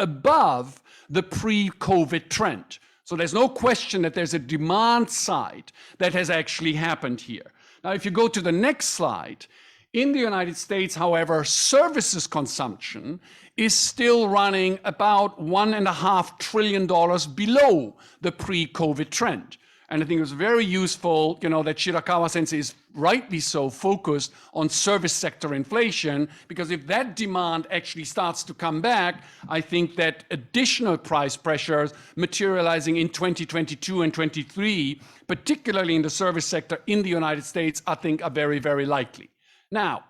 above the pre-COVID trend. So there's no question that there's a demand side that has actually happened here. Now, if you go to the next slide, in the United States, however, services consumption is still running about $1.5 trillion below the pre-COVID trend. And I think it was very useful, that Shirakawa sensei is rightly so focused on service sector inflation, because if that demand actually starts to come back, I think that additional price pressures materializing in 2022 and 23, particularly in the service sector in the United States, I think are very, very likely. Now,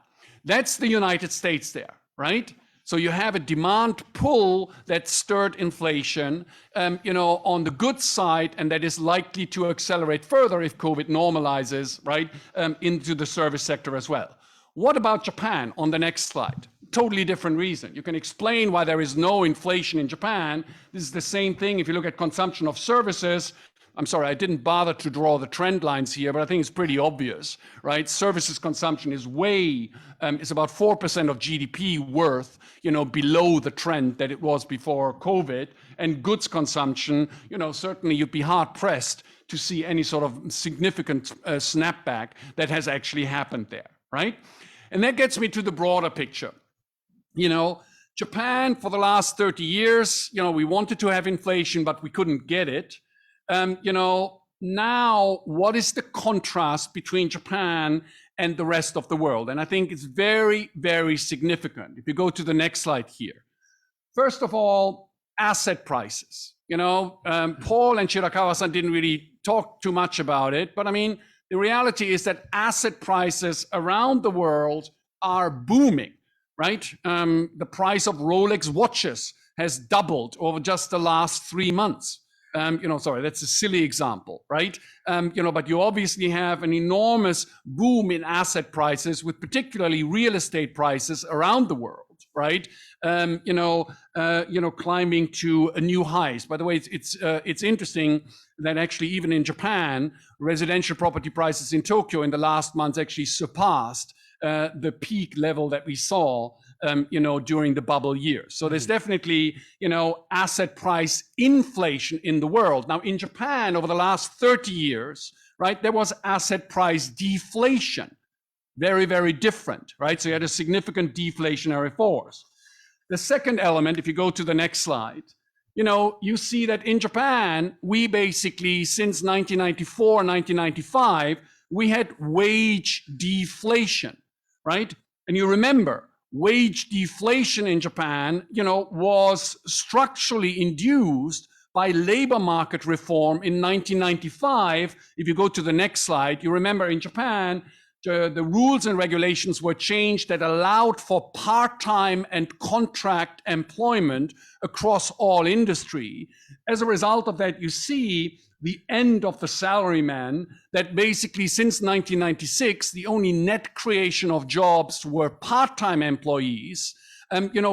that's the United States there, right? So you have a demand pull that stirred inflation, on the goods side, and that is likely to accelerate further if COVID normalizes, right, into the service sector as well. What about Japan on the next slide? Totally different reason. You can explain why there is no inflation in Japan. This is the same thing if you look at consumption of services. I'm sorry, I didn't bother to draw the trend lines here, but I think it's pretty obvious, right? Services consumption is it's about 4% of GDP worth, below the trend that it was before COVID. And goods consumption, certainly you'd be hard pressed to see any sort of significant snapback that has actually happened there, right? And that gets me to the broader picture. Japan for the last 30 years, we wanted to have inflation, but we couldn't get it. Now what is the contrast between Japan and the rest of the world? And I think it's very, very significant. If you go to the next slide here. First of all, asset prices. Paul and Shirakawa-san didn't really talk too much about it, but I mean, the reality is that asset prices around the world are booming, right? The price of Rolex watches has doubled over just the last 3 months. Sorry, that's a silly example, right? But you obviously have an enormous boom in asset prices, with particularly real estate prices around the world, right? Climbing to new highs. By the way, it's interesting that actually even in Japan, residential property prices in Tokyo in the last months actually surpassed the peak level that we saw during the bubble years. So there's definitely, asset price inflation in the world. Now in Japan over the last 30 years, right, there was asset price deflation. Very, very different, right? So you had a significant deflationary force. The second element, if you go to the next slide, you see that in Japan, we basically, since 1994, 1995, we had wage deflation, right? And you remember, wage deflation in Japan, was structurally induced by labor market reform in 1995. If you go to the next slide, you remember in Japan, the rules and regulations were changed that allowed for part-time and contract employment across all industry. As a result of that, you see the end of the salaryman, that basically since 1996, the only net creation of jobs were part-time employees,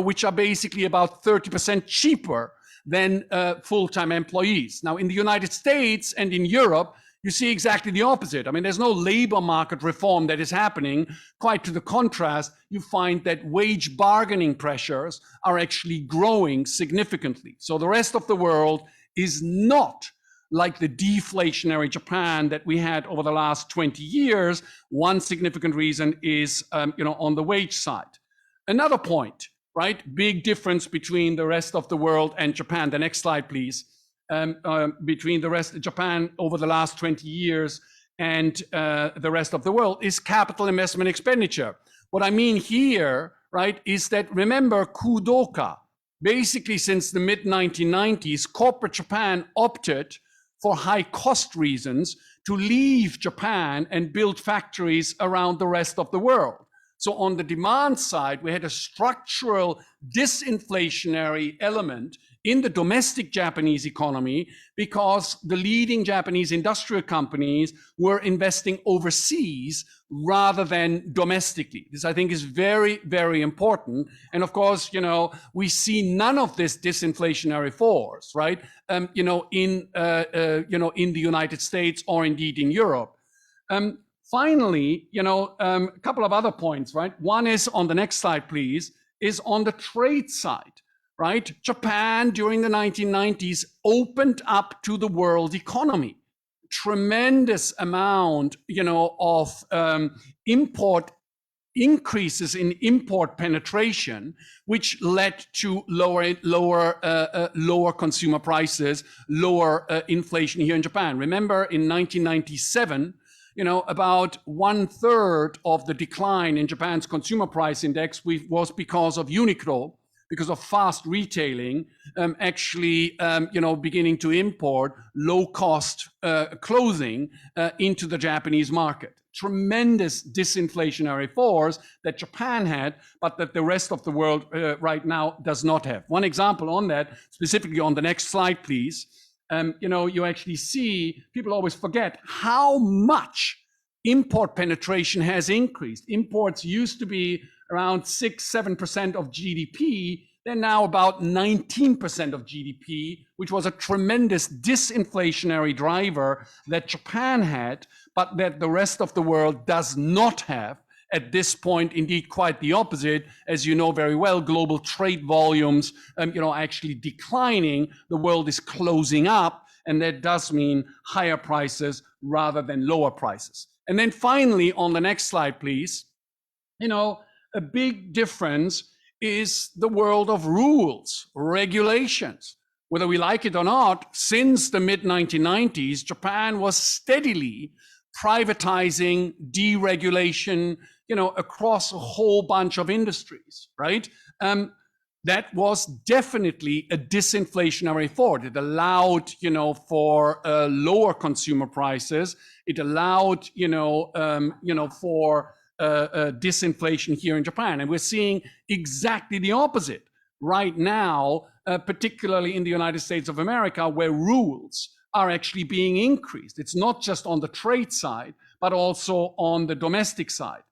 which are basically about 30% cheaper than full-time employees. Now, in the United States and in Europe, you see exactly the opposite. I mean, there's no labor market reform that is happening. Quite to the contrast, you find that wage bargaining pressures are actually growing significantly. So the rest of the world is not like the deflationary Japan that we had over the last 20 years. One significant reason is, on the wage side. Another point, right? Big difference between the rest of the world and Japan. The next slide, please. Between the rest of Japan over the last 20 years and the rest of the world is capital investment expenditure. What I mean here, right, is that remember Kudoka. Basically, since the mid-1990s, corporate Japan opted for high cost reasons to leave Japan and build factories around the rest of the world. So on the demand side, we had a structural disinflationary element in the domestic Japanese economy because the leading Japanese industrial companies were investing overseas rather than domestically. This, I think, is very, very important. And of course, we see none of this disinflationary force, right? In the United States or indeed in Europe. Finally, a couple of other points, right? One is on the next slide, please, is on the trade side, right? Japan during the 1990s opened up to the world economy. Tremendous amount, of import increases in import penetration, which led to lower consumer prices, lower inflation here in Japan. Remember, in 1997. About 1/3 of the decline in Japan's consumer price index was because of Uniqlo, because of fast retailing, beginning to import low-cost clothing into the Japanese market. tremendous disinflationary force that Japan had, but that the rest of the world right now does not have. One example on that, specifically on the next slide, please. You actually see, people always forget how much import penetration has increased. Imports used to be around 6-7% of GDP. They're now about 19% of GDP, which was a tremendous disinflationary driver that Japan had, but that the rest of the world does not have at this point. Indeed, quite the opposite. As you know very well, global trade volumes, actually declining. The world is closing up, and that does mean higher prices rather than lower prices. And then finally, on the next slide, please, a big difference is the world of rules, regulations. Whether we like it or not, since the mid-1990s, Japan was steadily privatizing, deregulation, across a whole bunch of industries, right? That was definitely a disinflationary force. It allowed, for lower consumer prices. It allowed, for disinflation here in Japan. And we're seeing exactly the opposite right now, particularly in the United States of America, where rules are actually being increased. It's not just on the trade side, but also on the domestic side.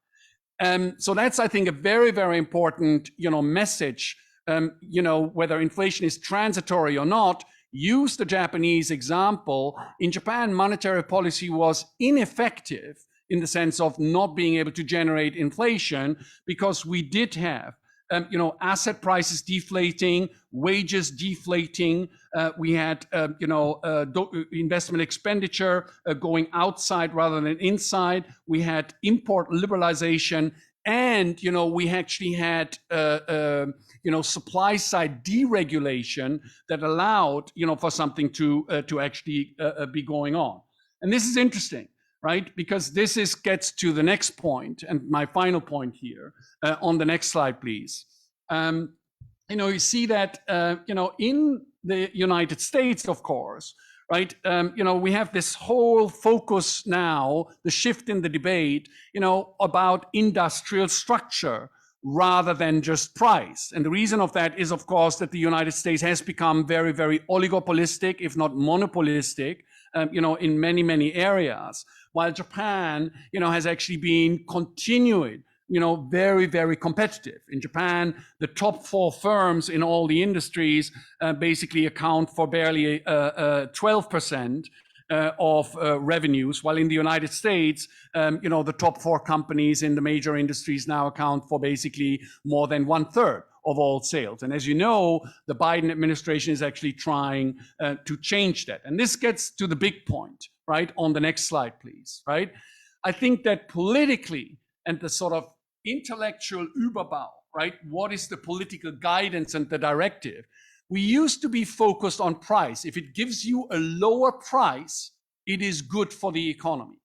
So that's, I think, a very, very important, message. Whether inflation is transitory or not, use the Japanese example. In Japan, monetary policy was ineffective in the sense of not being able to generate inflation, because we did have, asset prices deflating, wages deflating. We had, investment expenditure going outside rather than inside. We had import liberalization, and we actually had, supply side deregulation that allowed, for something to actually be going on. And this is interesting, right? Because this gets to the next point, and my final point here on the next slide, please. You see that, in the United States, of course, right? We have this whole focus now, the shift in the debate, about industrial structure rather than just price. And the reason of that is, of course, that the United States has become very, very oligopolistic, if not monopolistic, in many, many areas, while Japan, has actually been continuing, very, very competitive. In Japan, the top 4 firms in all the industries basically account for barely 12% of revenues, while in the United States, the top 4 companies in the major industries now account for basically more than 1/3 of all sales. And as you know, the Biden administration is actually trying to change that. And this gets to the big point, right? On the next slide, please, right? I think that politically, and the sort of intellectual Überbau, right? What is the political guidance and the directive? We used to be focused on price. If it gives you a lower price, it is good for the economy,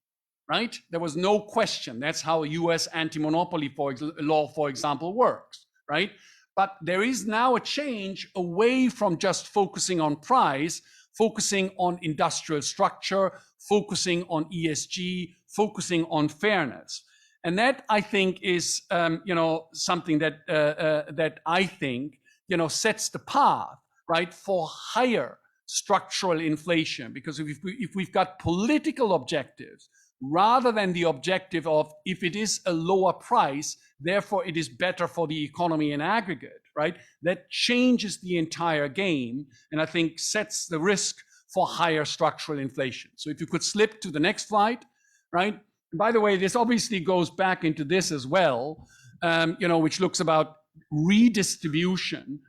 right? There was no question. That's how US anti-monopoly law, for example, works, right? But there is now a change away from just focusing on price, focusing on industrial structure, focusing on ESG, focusing on fairness. And that, I think, is something that that I think sets the path, right, for higher structural inflation. Because if we've got political objectives rather than the objective of, if it is a lower price, therefore it is better for the economy in aggregate, right? That changes the entire game, and I think sets the risk for higher structural inflation. So if you could slip to the next slide, right? And by the way, this obviously goes back into this as well, which looks about redistribution,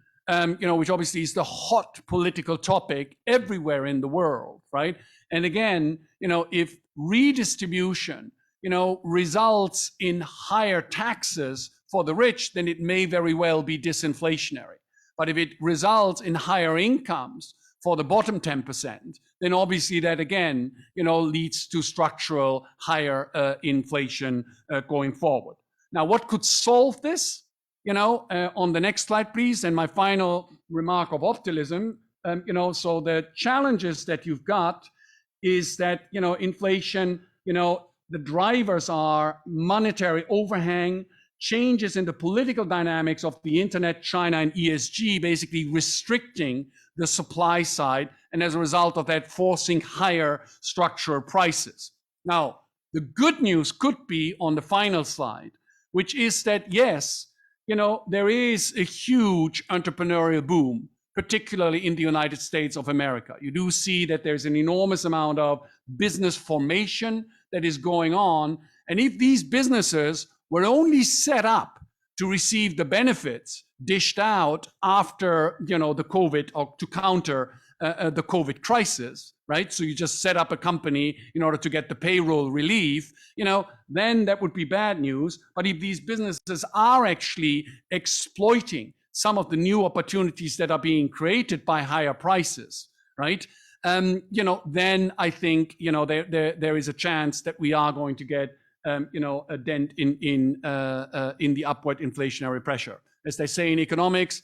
which obviously is the hot political topic everywhere in the world, right? And again, if redistribution, results in higher taxes for the rich, then it may very well be disinflationary. But if it results in higher incomes for the bottom 10%, then obviously that again, leads to structural higher inflation going forward. Now, what could solve this? On the next slide, please. And my final remark of optimism, so the challenges that you've got is that, inflation, the drivers are monetary overhang, changes in the political dynamics of the internet, China, and ESG, basically restricting the supply side, and as a result of that, forcing higher structural prices. Now, the good news could be on the final slide, which is that, yes, there is a huge entrepreneurial boom, particularly in the United States of America. You do see that there's an enormous amount of business formation that is going on. And if these businesses were only set up to receive the benefits dished out after, the COVID, or to counter the COVID crisis, right? So you just set up a company in order to get the payroll relief, then that would be bad news. But if these businesses are actually exploiting some of the new opportunities that are being created by higher prices, right? Then I think, there is a chance that we are going to get a dent in the upward inflationary pressure. As they say in economics,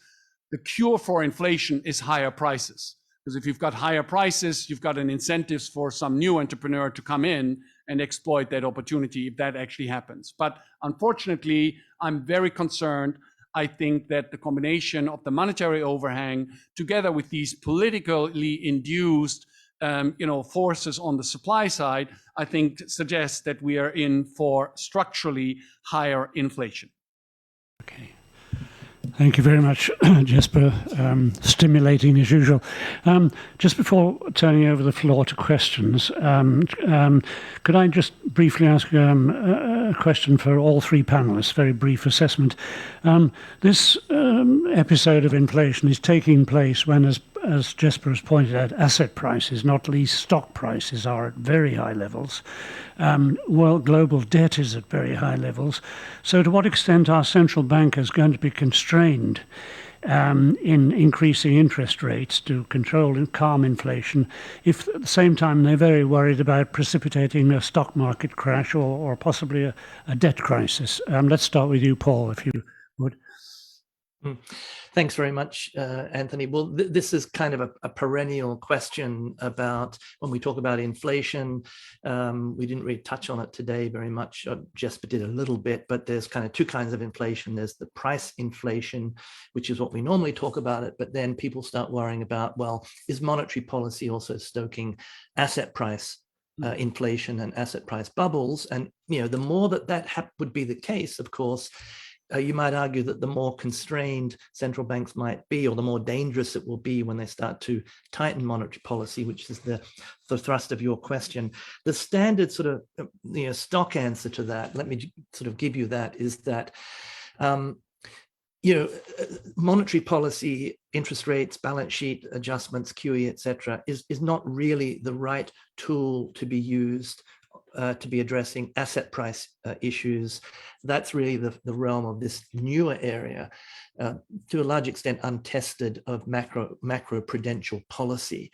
the cure for inflation is higher prices. Because if you've got higher prices, you've got an incentive for some new entrepreneur to come in and exploit that opportunity if that actually happens. But unfortunately, I'm very concerned. I think that the combination of the monetary overhang together with these politically induced forces on the supply side, I think suggests that we are in for structurally higher inflation. Okay. Thank you very much, Jesper. Stimulating as usual. Just before turning over the floor to questions, could I just briefly ask a question for all three panelists, very brief assessment. This episode of inflation is taking place when, as Jesper has pointed out, asset prices, not least stock prices, are at very high levels. World global debt is at very high levels. So to what extent are central bankers going to be constrained in increasing interest rates to control and calm inflation if at the same time they're very worried about precipitating a stock market crash or possibly a debt crisis? Let's start with you, Paul, if you would. Thanks very much, Anthony. Well, this is kind of a perennial question about when we talk about inflation. We didn't really touch on it today very much. Jesper did a little bit, but there's kind of two kinds of inflation. There's the price inflation, which is what we normally talk about it, but then people start worrying about, well, is monetary policy also stoking asset price inflation and asset price bubbles? And, the more that would be the case, of course, you might argue that the more constrained central banks might be, or the more dangerous it will be when they start to tighten monetary policy, which is the thrust of your question. The standard sort of stock answer to that, let me sort of give you that, is that monetary policy, interest rates, balance sheet adjustments, QE, etc., is not really the right tool to be used to be addressing asset price issues. That's really the realm of this newer area, to a large extent untested, of macro prudential policy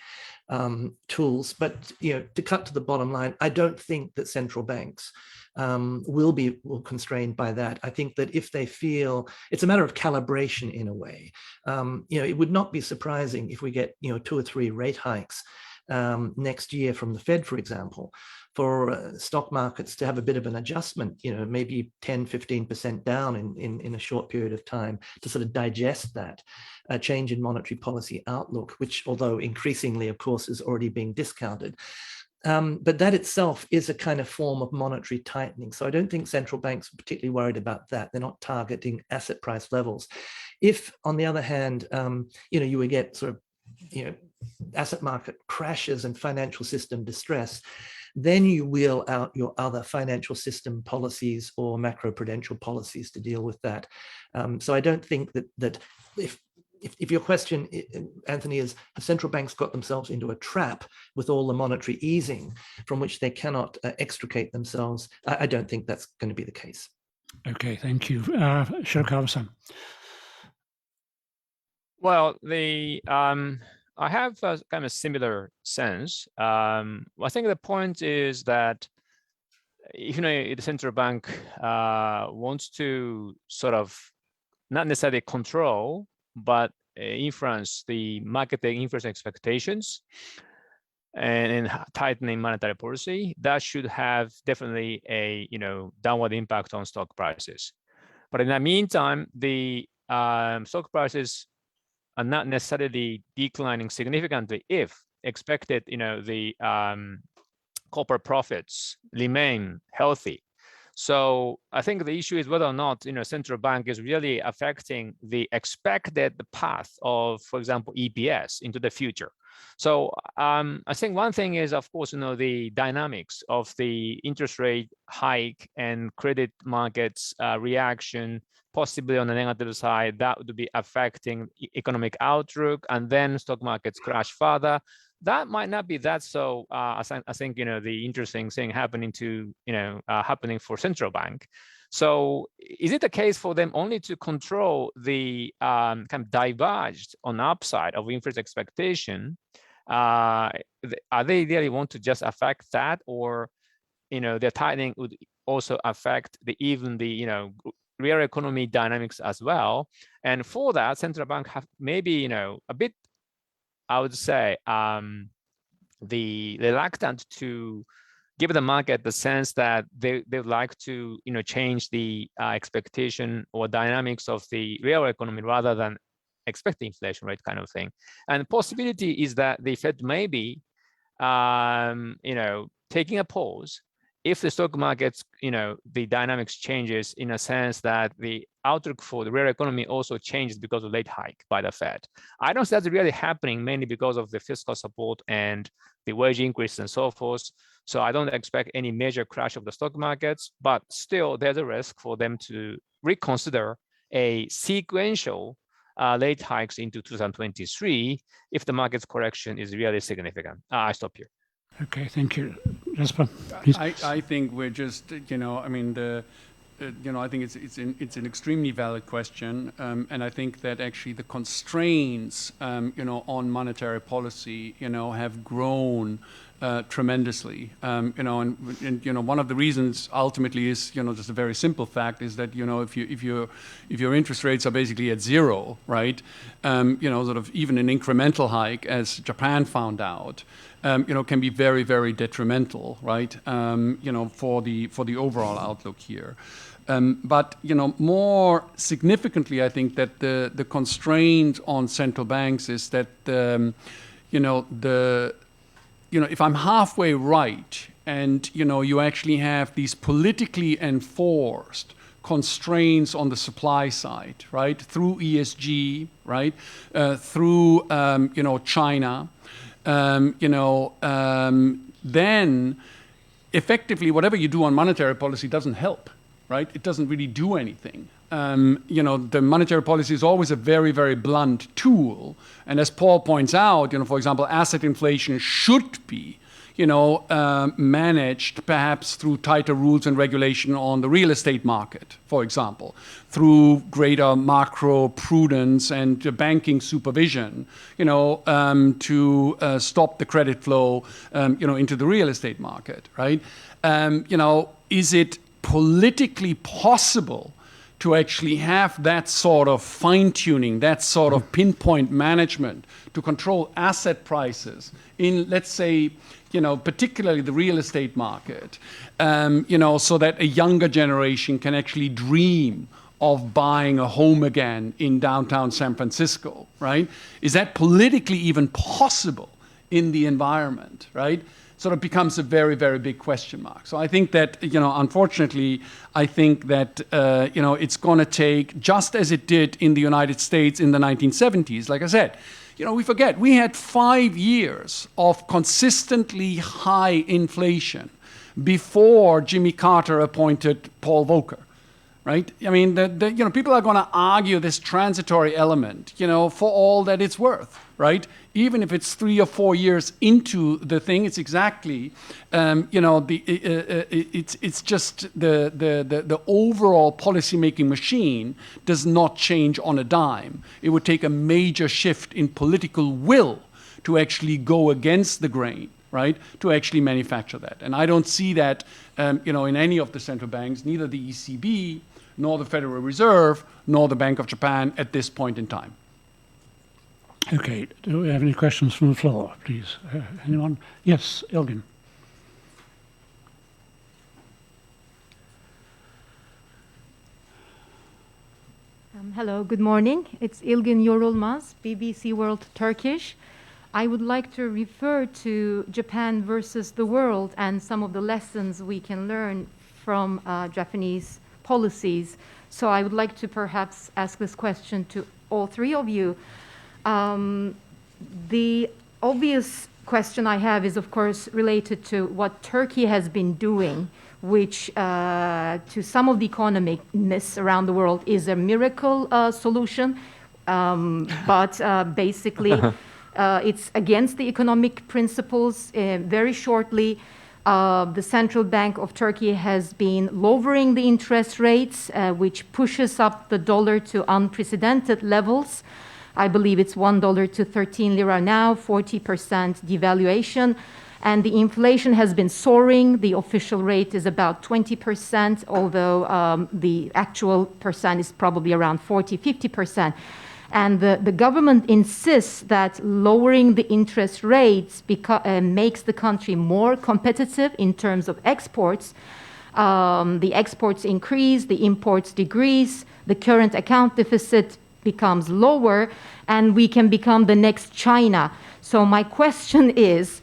tools. But to cut to the bottom line, I don't think that central banks will be constrained by that. I think that if they feel, it's a matter of calibration in a way. It would not be surprising if we get 2 or 3 rate hikes next year from the Fed, for example, for stock markets to have a bit of an adjustment, maybe 10, 15% down in a short period of time, to sort of digest that change in monetary policy outlook, which, although increasingly, of course, is already being discounted. But that itself is a kind of form of monetary tightening. So I don't think central banks are particularly worried about that. They're not targeting asset price levels. If, on the other hand, you would get sort of, asset market crashes and financial system distress, then you wheel out your other financial system policies or macroprudential policies to deal with that. So I don't think that if your question, Anthony, is have central banks got themselves into a trap with all the monetary easing from which they cannot extricate themselves, I don't think that's going to be the case. Okay, thank you. Shirakawa-san. Well, I have a kind of similar sense. I think the point is that the central bank wants to sort of not necessarily control, but influence the market, influence expectations. and tightening monetary policy, that should have definitely a downward impact on stock prices. But in the meantime, the stock prices are not necessarily declining significantly if expected, the corporate profits remain healthy. So I think the issue is whether or not central bank is really affecting the expected path of, for example, EPS into the future. So I think one thing is, of course, the dynamics of the interest rate hike and credit markets reaction, possibly on the negative side, that would be affecting economic outlook, and then stock markets crash further. That might not be that so. I think the interesting thing happening for central bank. So is it the case for them only to control the kind of diverged on the upside of inflation expectation? Are they really want to just affect that, or their tightening would also affect even the real economy dynamics as well? And for that, central bank have maybe a bit, I would say, the reluctant to give the market the sense that they would like to change the expectation or dynamics of the real economy rather than expect the inflation rate kind of thing. And the possibility is that the Fed may be taking a pause if the stock markets, the dynamics changes in a sense that the outlook for the real economy also changes because of late hike by the Fed. I don't see that's really happening, mainly because of the fiscal support and the wage increase and so forth. So I don't expect any major crash of the stock markets, but still there's a risk for them to reconsider a sequential late hikes into 2023 if the market's correction is really significant. I stop here. Okay, thank you. Jesper, please. I think we're just, I think it's an extremely valid question, and I think that actually the constraints, on monetary policy, have grown tremendously, and one of the reasons ultimately is, just a very simple fact is that, if your interest rates are basically at zero, right, sort of even an incremental hike, as Japan found out, can be very, very detrimental, right, for the overall outlook here. But more significantly, I think that the constraint on central banks is that if I'm halfway right, and you actually have these politically enforced constraints on the supply side, right, through ESG, right, through China, then effectively whatever you do on monetary policy doesn't help, right? It doesn't really do anything. The monetary policy is always a very, very blunt tool. And as Paul points out, for example, asset inflation should be, managed perhaps through tighter rules and regulation on the real estate market, for example, through greater macro prudence and banking supervision, to stop the credit flow, into the real estate market, right? Is it politically possible to actually have that sort of fine-tuning, that sort of pinpoint management to control asset prices in, let's say, particularly the real estate market, so that a younger generation can actually dream of buying a home again in downtown San Francisco, right? Is that politically even possible in the environment, right? Sort of becomes a very, very big question mark. So I think that, unfortunately, I think that, it's going to take, just as it did in the United States in the 1970s, like I said, we forget, we had 5 years of consistently high inflation before Jimmy Carter appointed Paul Volcker, right? I mean, people are going to argue this transitory element, for all that it's worth, right? Even if it's 3 or 4 years into the thing, it's exactly, it's just the overall policymaking machine does not change on a dime. It would take a major shift in political will to actually go against the grain, right? To actually manufacture that. And I don't see that, in any of the central banks, neither the ECB, nor the Federal Reserve, nor the Bank of Japan at this point in time. Okay, do we have any questions from the floor, please? Anyone? Yes, Ilgin. Hello, good morning. It's Ilgin Yorulmaz, BBC World Turkish. I would like to refer to Japan versus the world and some of the lessons we can learn from Japanese policies. So I would like to perhaps ask this question to all three of you. The obvious question I have is, of course, related to what Turkey has been doing, which to some of the economists around the world is a miracle solution, but basically it's against the economic principles. Very shortly, the Central Bank of Turkey has been lowering the interest rates, which pushes up the dollar to unprecedented levels. I believe it's $1 to 13 lira now, 40% devaluation. And the inflation has been soaring. The official rate is about 20%, although the actual percent is probably around 40, 50%. And the government insists that lowering the interest rates makes the country more competitive in terms of exports. The exports increase, the imports decrease, the current account deficit becomes lower, and we can become the next China. So my question is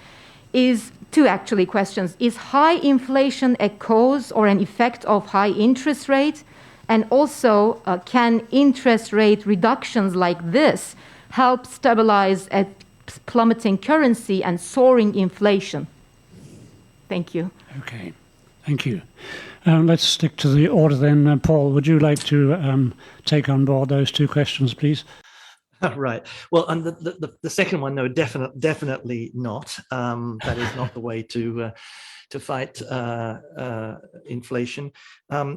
two actually questions. Is high inflation a cause or an effect of high interest rate? And also, can interest rate reductions like this help stabilize a plummeting currency and soaring inflation? Thank you. Okay, thank you. Let's stick to the order then. Paul, would you like to take on board those two questions, please? Right. Well, and the second one, no, definitely not. That is not the way to fight inflation.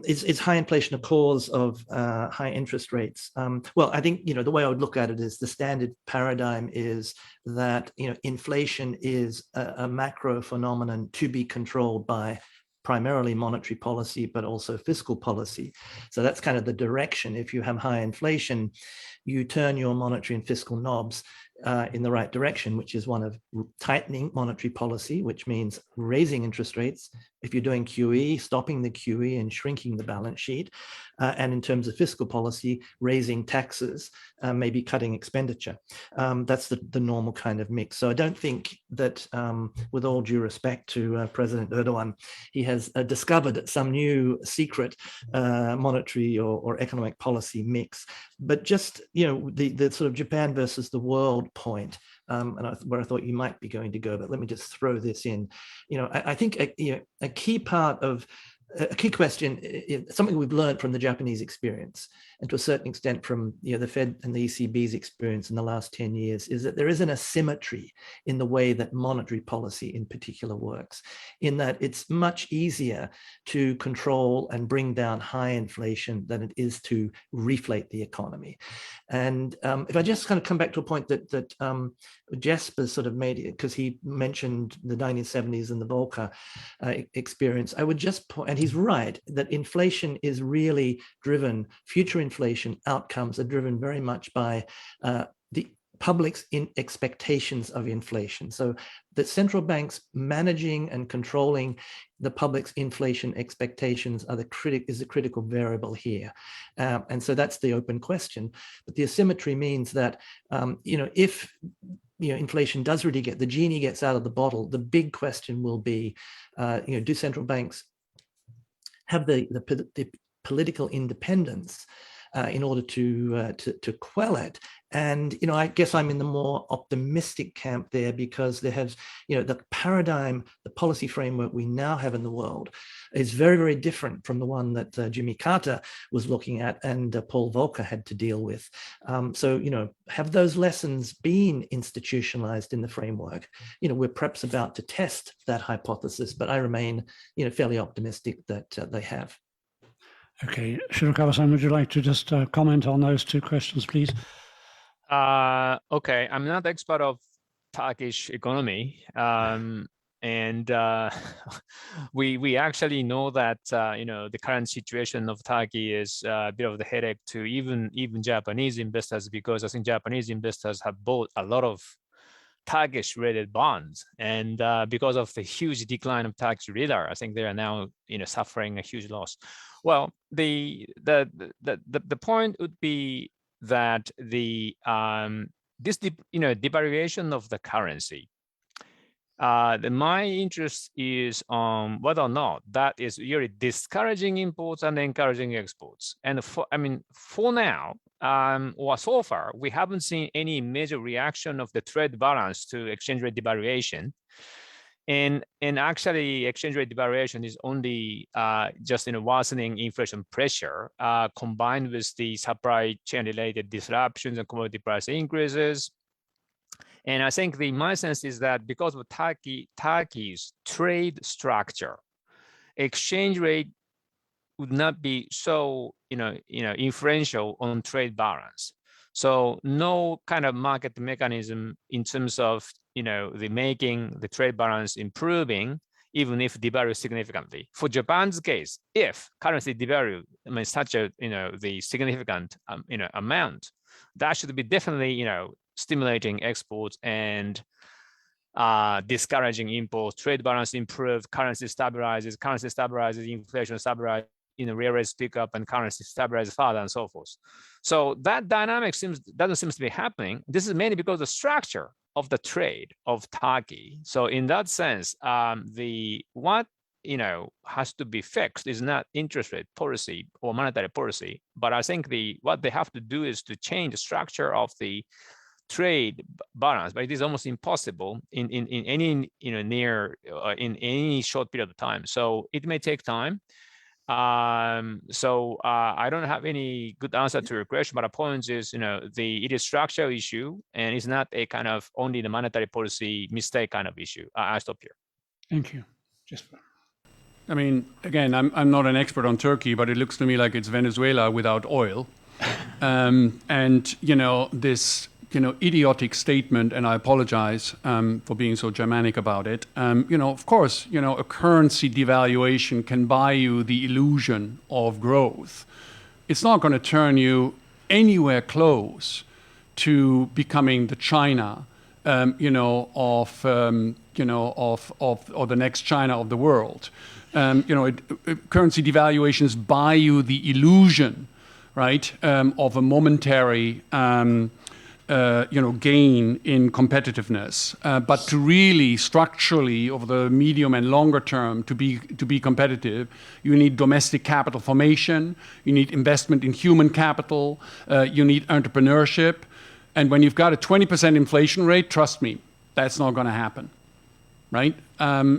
Is high inflation a cause of high interest rates? Well, I think the way I would look at it is the standard paradigm is that inflation is a macro phenomenon to be controlled by primarily monetary policy, but also fiscal policy. So that's kind of the direction. If you have high inflation, you turn your monetary and fiscal knobs in the right direction, which is one of tightening monetary policy, which means raising interest rates. If you're doing QE, stopping the QE and shrinking the balance sheet. And in terms of fiscal policy, raising taxes, maybe cutting expenditure. That's the normal kind of mix. So I don't think that, with all due respect to President Erdogan, he has discovered some new secret monetary or economic policy mix. But just, the sort of Japan versus the world point, and where I thought you might be going to go, but let me just throw this in. I think a key part of a key question, something we've learned from the Japanese experience, and to a certain extent from the Fed and the ECB's experience in the last 10 years, is that there is an asymmetry in the way that monetary policy in particular works, in that it's much easier to control and bring down high inflation than it is to reflate the economy. And if I just kind of come back to a point that Jesper sort of made, because he mentioned the 1970s and the Volcker experience, I would just point, and he's right, that inflation is really driven, future inflation outcomes are driven very much by the public's expectations of inflation. So the central banks managing and controlling the public's inflation expectations is the critical variable here. And so that's the open question. But the asymmetry means that, if inflation does really the genie gets out of the bottle, the big question will be, do central banks have the political independence in order to quell it? And I guess I'm in the more optimistic camp there, because there has the paradigm, the policy framework we now have in the world is very, very different from the one that Jimmy Carter was looking at and Paul Volcker had to deal with. So have those lessons been institutionalized in the framework? We're perhaps about to test that hypothesis, but I remain fairly optimistic that they have. Okay, Shirakawa-san, would you like to just comment on those two questions, please? Okay, I'm not expert of Turkish economy, and And we actually know that the current situation of Turkey is a bit of the headache to even Japanese investors, because I think Japanese investors have bought a lot of Turkish-rated bonds, and because of the huge decline of Turkish lira, I think they are now suffering a huge loss. Well, the point would be that this devaluation of the currency. My interest is on whether or not that is really discouraging imports and encouraging exports. And for now, or so far, we haven't seen any major reaction of the trade balance to exchange rate devaluation. And actually, exchange rate devaluation is only just worsening inflation pressure, combined with the supply chain related disruptions and commodity price increases. And I think my sense is that because of Turkey's trade structure, exchange rate would not be so influential on trade balance. So no kind of market mechanism in terms of making the trade balance improving, even if devalue significantly. For Japan's case, if currency devalue such a the significant amount, that should be definitely stimulating exports and discouraging imports. Trade balance improved, currency stabilizes, inflation stabilizes, real rates pick up and currency stabilizes further and so forth. So that dynamic doesn't seem to be happening. This is mainly because of the structure of the trade of Turkey. So in that sense, what has to be fixed is not interest rate policy or monetary policy, but I think what they have to do is to change the structure of the trade balance. But it is almost impossible in any in any short period of time. So it may take time. I don't have any good answer to your question, but the point is, it is structural issue, and it's not a kind of only the monetary policy mistake kind of issue. I stop here. Thank you. Jesper. I mean, again, I'm not an expert on Turkey, but it looks to me like it's Venezuela without oil. This idiotic statement, and I apologize for being so Germanic about it. Of course, a currency devaluation can buy you the illusion of growth. It's not going to turn you anywhere close to becoming the China, or the next China of the world. Currency devaluations buy you the illusion, right, of a momentary gain in competitiveness, but to really structurally over the medium and longer term to be competitive, you need domestic capital formation, you need investment in human capital, you need entrepreneurship, and when you've got a 20% inflation rate, trust me, that's not going to happen, right?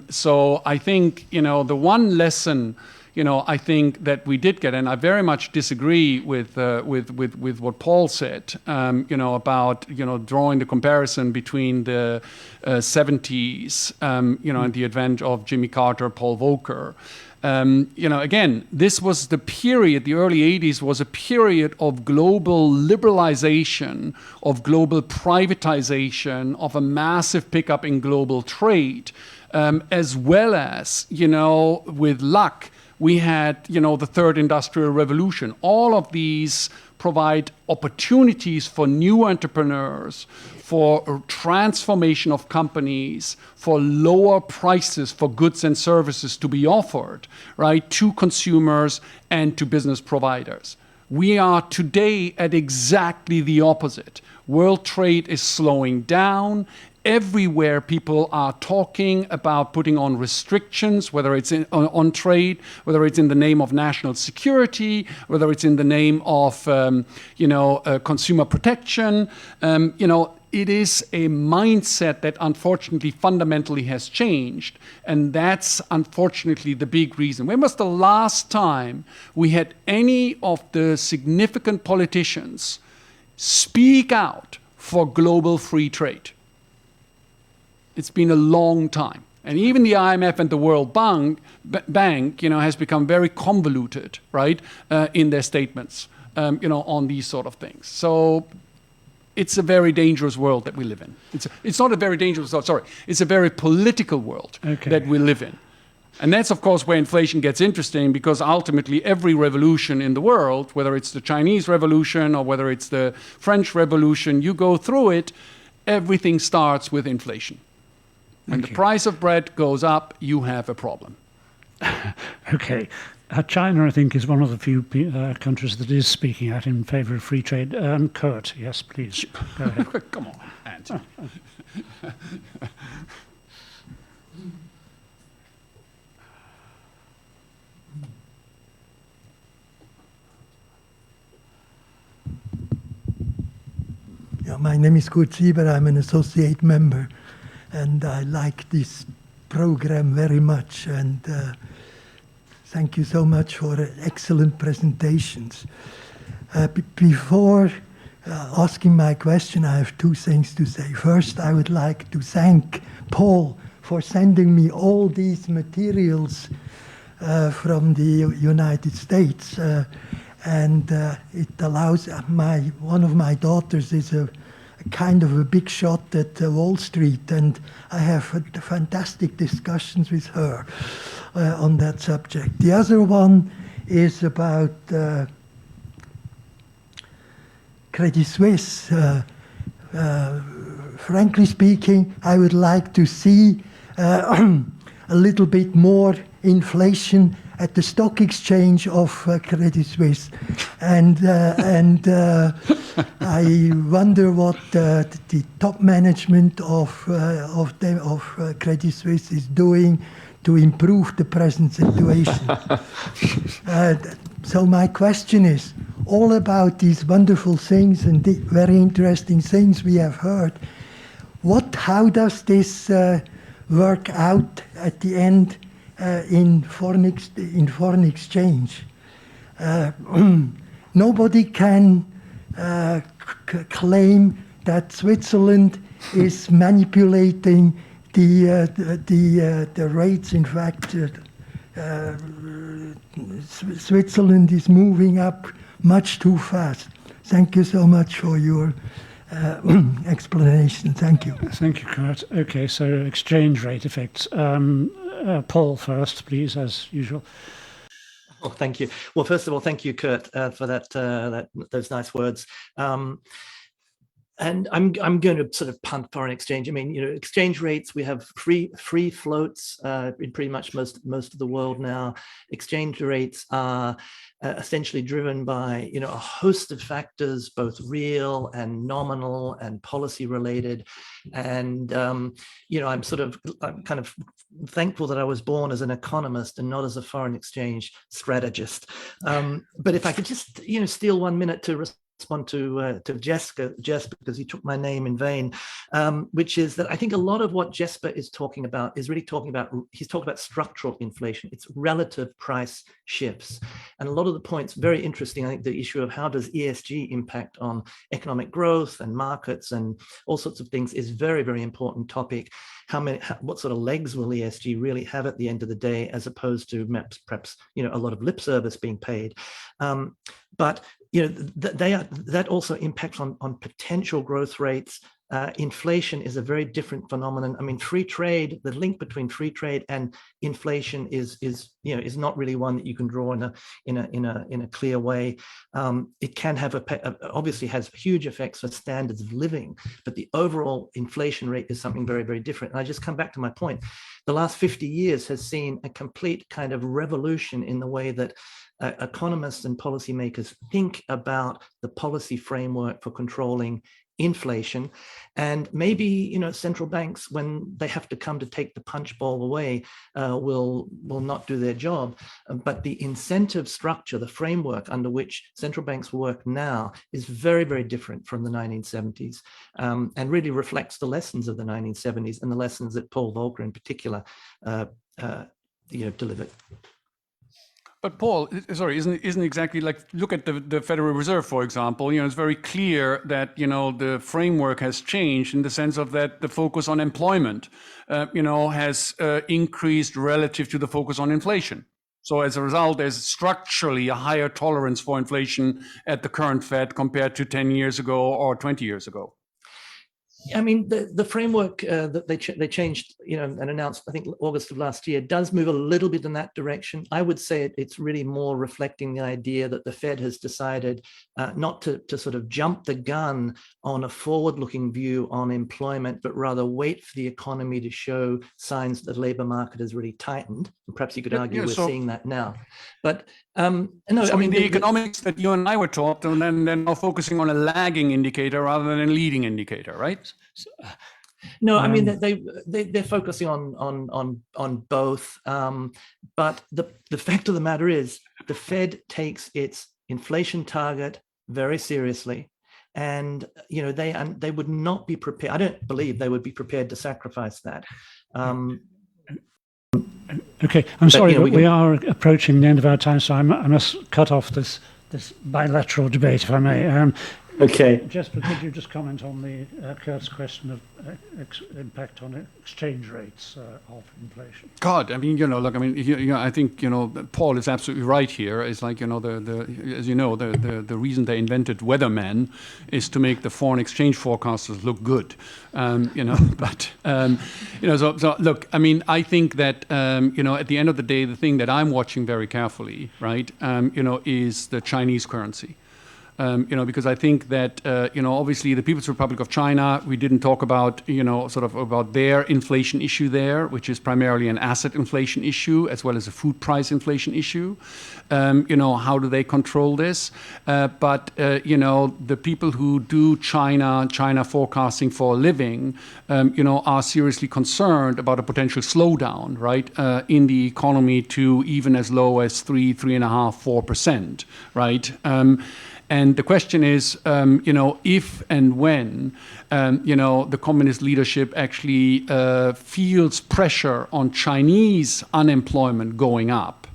So I think the one lesson I think that we did get, and I very much disagree with what Paul said, about drawing the comparison between the 70s, and the advent of Jimmy Carter, Paul Volcker. Again, this was the period. The early 80s was a period of global liberalization, of global privatization, of a massive pickup in global trade, as well as with luck. We had, the third industrial revolution. All of these provide opportunities for new entrepreneurs, for transformation of companies, for lower prices for goods and services to be offered, right, to consumers and to business providers. We are today at exactly the opposite. World trade is slowing down. Everywhere people are talking about putting on restrictions, whether it's on trade, whether it's in the name of national security, whether it's in the name of consumer protection. It is a mindset that unfortunately fundamentally has changed, and that's unfortunately the big reason. When was the last time we had any of the significant politicians speak out for global free trade? It's been a long time. And even the IMF and the World Bank has become very convoluted, right, in their statements, on these sort of things. So it's a very dangerous world that we live in. It's not a very dangerous world, sorry. It's a very political world that we live in. And that's, of course, where inflation gets interesting, because ultimately every revolution in the world, whether it's the Chinese Revolution or whether it's the French Revolution, you go through it, everything starts with inflation. When the price of bread goes up, you have a problem. Okay. China, I think, is one of the few countries that is speaking out in favor of free trade. Kurt, yes, please. Go ahead. Come on, Anthony. Yeah, my name is Kurt Sieber. I'm an associate member, and I like this program very much. And thank you so much for excellent presentations. Before asking my question, I have two things to say. First, I would like to thank Paul for sending me all these materials from the United States. And it allows one of my daughters is a kind of a big shot at Wall Street, and I have fantastic discussions with her on that subject. The other one is about Credit Suisse. Frankly speaking, I would like to see a little bit more inflation at the stock exchange of Credit Suisse, and I wonder what the top management of Credit Suisse is doing to improve the present situation. So my question is all about these wonderful things and the very interesting things we have heard. How does this work out at the end? In foreign exchange, nobody can claim that Switzerland is manipulating the rates. In fact, Switzerland is moving up much too fast. Thank you so much for your explanation. Thank you. Thank you, Kurt. Okay, so exchange rate effects. Paul first, please, as usual. Oh, thank you. Well, first of all, thank you, Kurt, for those nice words. And I'm going to sort of punt foreign exchange. I mean, exchange rates, we have free floats in pretty much most of the world now. Exchange rates are essentially driven by, a host of factors, both real and nominal and policy related. And, I'm kind of thankful that I was born as an economist and not as a foreign exchange strategist. But if I could just, steal 1 minute to respond to Jesper, because he took my name in vain, which is that I think a lot of what Jesper is talking about is really he's talking about structural inflation. It's relative price shifts. And a lot of the points, very interesting. I think the issue of how does ESG impact on economic growth and markets and all sorts of things is very, very important topic. What sort of legs will ESG really have at the end of the day, as opposed to perhaps a lot of lip service being paid. But that also impacts on potential growth rates. Inflation is a very different phenomenon. I mean, free trade, the link between free trade and inflation is not really one that you can draw in a clear way. It can have obviously has huge effects for standards of living, but the overall inflation rate is something very, very different. And I just come back to my point. The last 50 years has seen a complete kind of revolution in the way that economists and policymakers think about the policy framework for controlling inflation. And maybe central banks, when they have to come to take the punch ball away, will not do their job. But the incentive structure, the framework under which central banks work now, is very, very different from the 1970s, and really reflects the lessons of the 1970s and the lessons that Paul Volcker in particular delivered. But Paul, sorry, isn't exactly like, look at the Federal Reserve, for example. It's very clear that the framework has changed in the sense of that the focus on employment, has increased relative to the focus on inflation. So as a result, there's structurally a higher tolerance for inflation at the current Fed compared to 10 years ago or 20 years ago. I mean, the framework that they changed, and announced, I think August of last year, does move a little bit in that direction. I would say it's really more reflecting the idea that the Fed has decided not to sort of jump the gun on a forward-looking view on employment, but rather wait for the economy to show signs that the labor market has really tightened. And perhaps you could argue we're seeing that now. But no, so I mean, the economics that you and I were taught, and then they're now focusing on a lagging indicator rather than a leading indicator, right? No, I mean they're focusing on both, but the fact of the matter is the Fed takes its inflation target very seriously, and they would not be prepared. I don't believe they would be prepared to sacrifice that. Okay, I'm sorry, but we are approaching the end of our time, so I must cut off this bilateral debate, if I may. Okay. Jesper, could you just comment on the Kurt's question of impact on exchange rates of inflation? God, I mean, look, I mean, I think, Paul is absolutely right here. It's like, as you know, the reason they invented weathermen is to make the foreign exchange forecasters look good, but, so look, I mean, I think that, at the end of the day, the thing that I'm watching very carefully, right, is the Chinese currency. Because I think that, obviously the People's Republic of China, we didn't talk about, sort of about their inflation issue there, which is primarily an asset inflation issue, as well as a food price inflation issue. How do they control this? But the people who do China forecasting for a living, are seriously concerned about a potential slowdown, right, in the economy to even as low as 3.5%, 4%, right? And the question is, if and when, the communist leadership actually feels pressure on Chinese unemployment going up,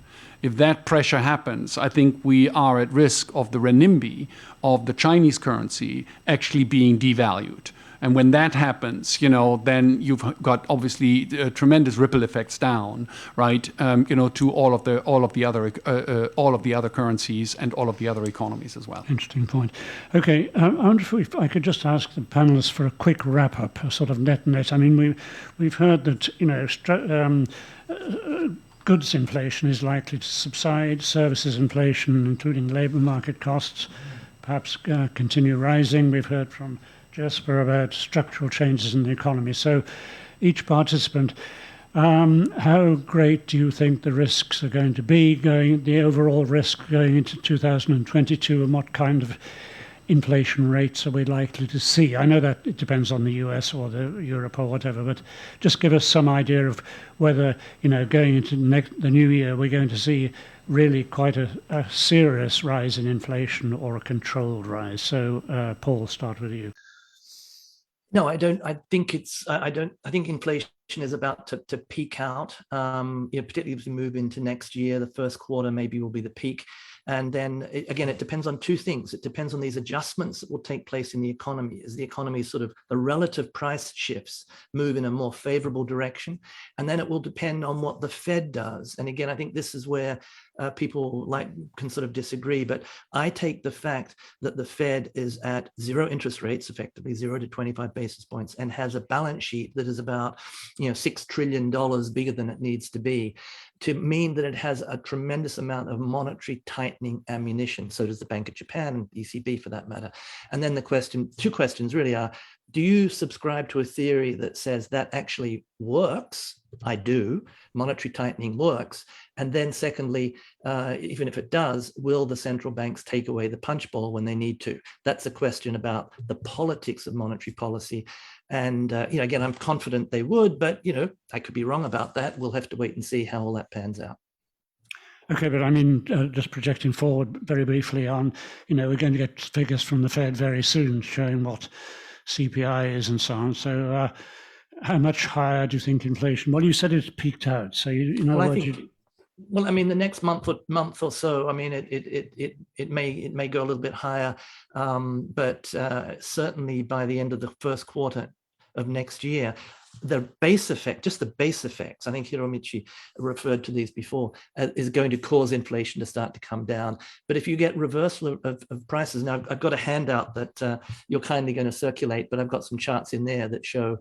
if that pressure happens, I think we are at risk of the renminbi, of the Chinese currency, actually being devalued. And when that happens, then you've got obviously tremendous ripple effects down, right? To all of the other currencies and all of the other economies as well. Interesting point. Okay, I wonder if I could just ask the panelists for a quick wrap up, a sort of net. I mean, we've heard that goods inflation is likely to subside, services inflation, including labour market costs, perhaps continue rising. We've heard from Jesper about structural changes in the economy. So each participant, how great do you think the risks are going to be, the overall risk going into 2022, and what kind of inflation rates are we likely to see? I know that it depends on the US or Europe or whatever, but just give us some idea of whether, going into the new year, we're going to see really quite a serious rise in inflation or a controlled rise. So, Paul, start with you. No, I don't. I think I think inflation is about to peak out. Particularly as we move into next year, the first quarter maybe will be the peak. And then again, it depends on two things. It depends on these adjustments that will take place in the economy as the economy sort of the relative price shifts move in a more favorable direction. And then it will depend on what the Fed does. And again, I think this is where people can sort of disagree. But I take the fact that the Fed is at zero interest rates, effectively 0 to 25 basis points, and has a balance sheet that is about $6 trillion bigger than it needs to be, to mean that it has a tremendous amount of monetary tightening ammunition. So does the Bank of Japan and ECB for that matter. And then two questions really are, do you subscribe to a theory that says that actually works? I do. Monetary tightening works. And then secondly, even if it does, will the central banks take away the punch bowl when they need to? That's a question about the politics of monetary policy. And, again, I'm confident they would, but, I could be wrong about that. We'll have to wait and see how all that pans out. Okay, but I mean, just projecting forward very briefly on, we're going to get figures from the Fed very soon showing what CPI is and so on. So how much higher do you think inflation? Well, you said it peaked out. So well, I mean, the next month or so, I mean, it may go a little bit higher, but certainly by the end of the first quarter of next year, the base effect, just the base effects, I think Hiromichi referred to these before, is going to cause inflation to start to come down. But if you get reversal of prices, now I've got a handout that you're kindly going to circulate, but I've got some charts in there that show,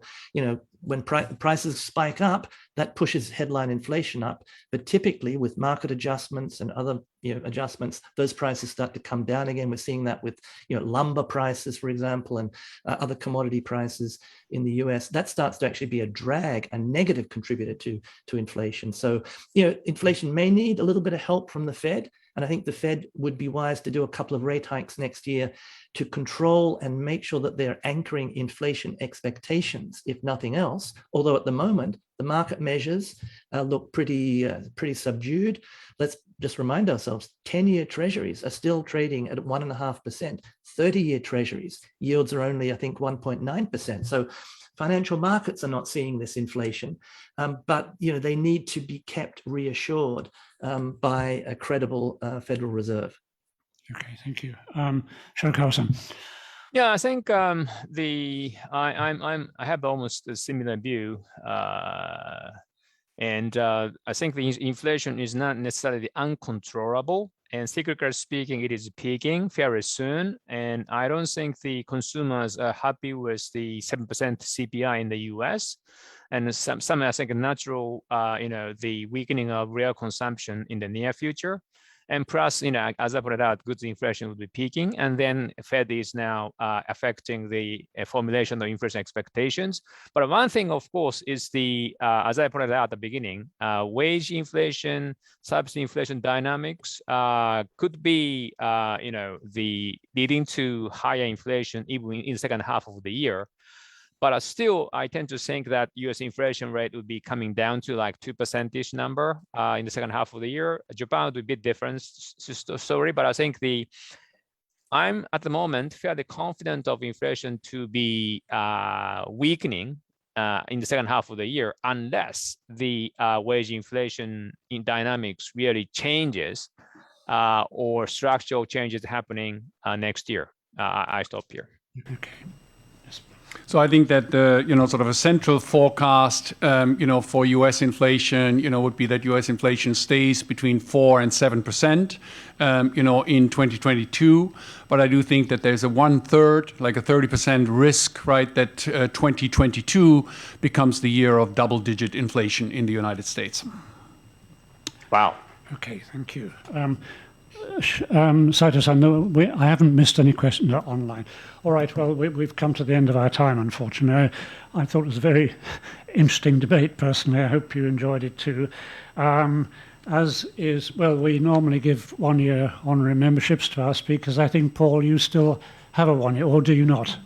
when prices spike up, that pushes headline inflation up. But typically with market adjustments and other adjustments, those prices start to come down again. We're seeing that with lumber prices, for example, and other commodity prices in the US. That starts to actually be a drag, a negative contributor to inflation. So inflation may need a little bit of help from the Fed. And I think the Fed would be wise to do a couple of rate hikes next year to control and make sure that they're anchoring inflation expectations, if nothing else. Although at the moment, the market measures look pretty subdued. Let's just remind ourselves, 10-year treasuries are still trading at 1.5%. 30-year treasuries yields are only, I think, 1.9%. So financial markets are not seeing this inflation, but they need to be kept reassured by a credible Federal Reserve. Okay, thank you. Shirakawa-san. Yeah, I think I have almost a similar view, and I think the inflation is not necessarily uncontrollable. And cyclically speaking, it is peaking very soon. And I don't think the consumers are happy with the 7% CPI in the US. And some I think, natural, the weakening of real consumption in the near future. And plus, as I pointed out, goods inflation will be peaking. And then Fed is now affecting the formulation of inflation expectations. But one thing, of course, is as I pointed out at the beginning, wage inflation, subsidy inflation dynamics could be, the leading to higher inflation even in the second half of the year. But still, I tend to think that US inflation rate would be coming down to like 2%-ish number in the second half of the year. Japan would be a bit different story, but I think I'm at the moment fairly confident of inflation to be weakening in the second half of the year, unless the wage inflation in dynamics really changes or structural changes happening next year. I stop here. Okay. So I think that the sort of a central forecast for U.S. inflation would be that U.S. inflation stays between 4 and 7% in 2022. But I do think that there's a 1/3, like a 30% risk, right, that 2022 becomes the year of double-digit inflation in the United States. Wow. Okay, thank you. Saito-san, no, I haven't missed any questions online. All right, well, we've come to the end of our time, unfortunately. I thought it was a very interesting debate, personally. I hope you enjoyed it too. We normally give 1-year honorary memberships to our speakers. I think, Paul, you still have a 1 year, or do you not?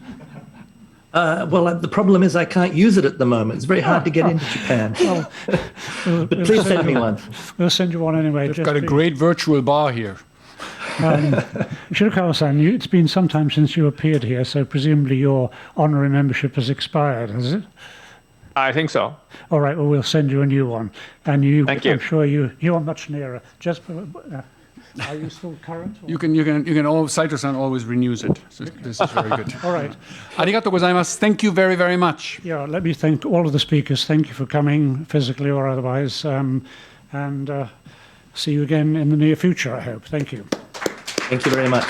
The problem is I can't use it at the moment. It's very hard to get into Japan. But please send me one. We'll send you one anyway. We've got a great virtual bar here. Shirakawa-san, it's been some time since you appeared here, so presumably your honorary membership has expired, has it? I think so. All right, well, we'll send you a new one. And Thank you. I'm sure you are much nearer. Jesper, are you still current? Or? You can Saito-san always renews it. So this is very good. All right. Arigatou gozaimasu. Thank you very, very much. Yeah, let me thank all of the speakers. Thank you for coming, physically or otherwise. And see you again in the near future, I hope. Thank you. Thank you very much.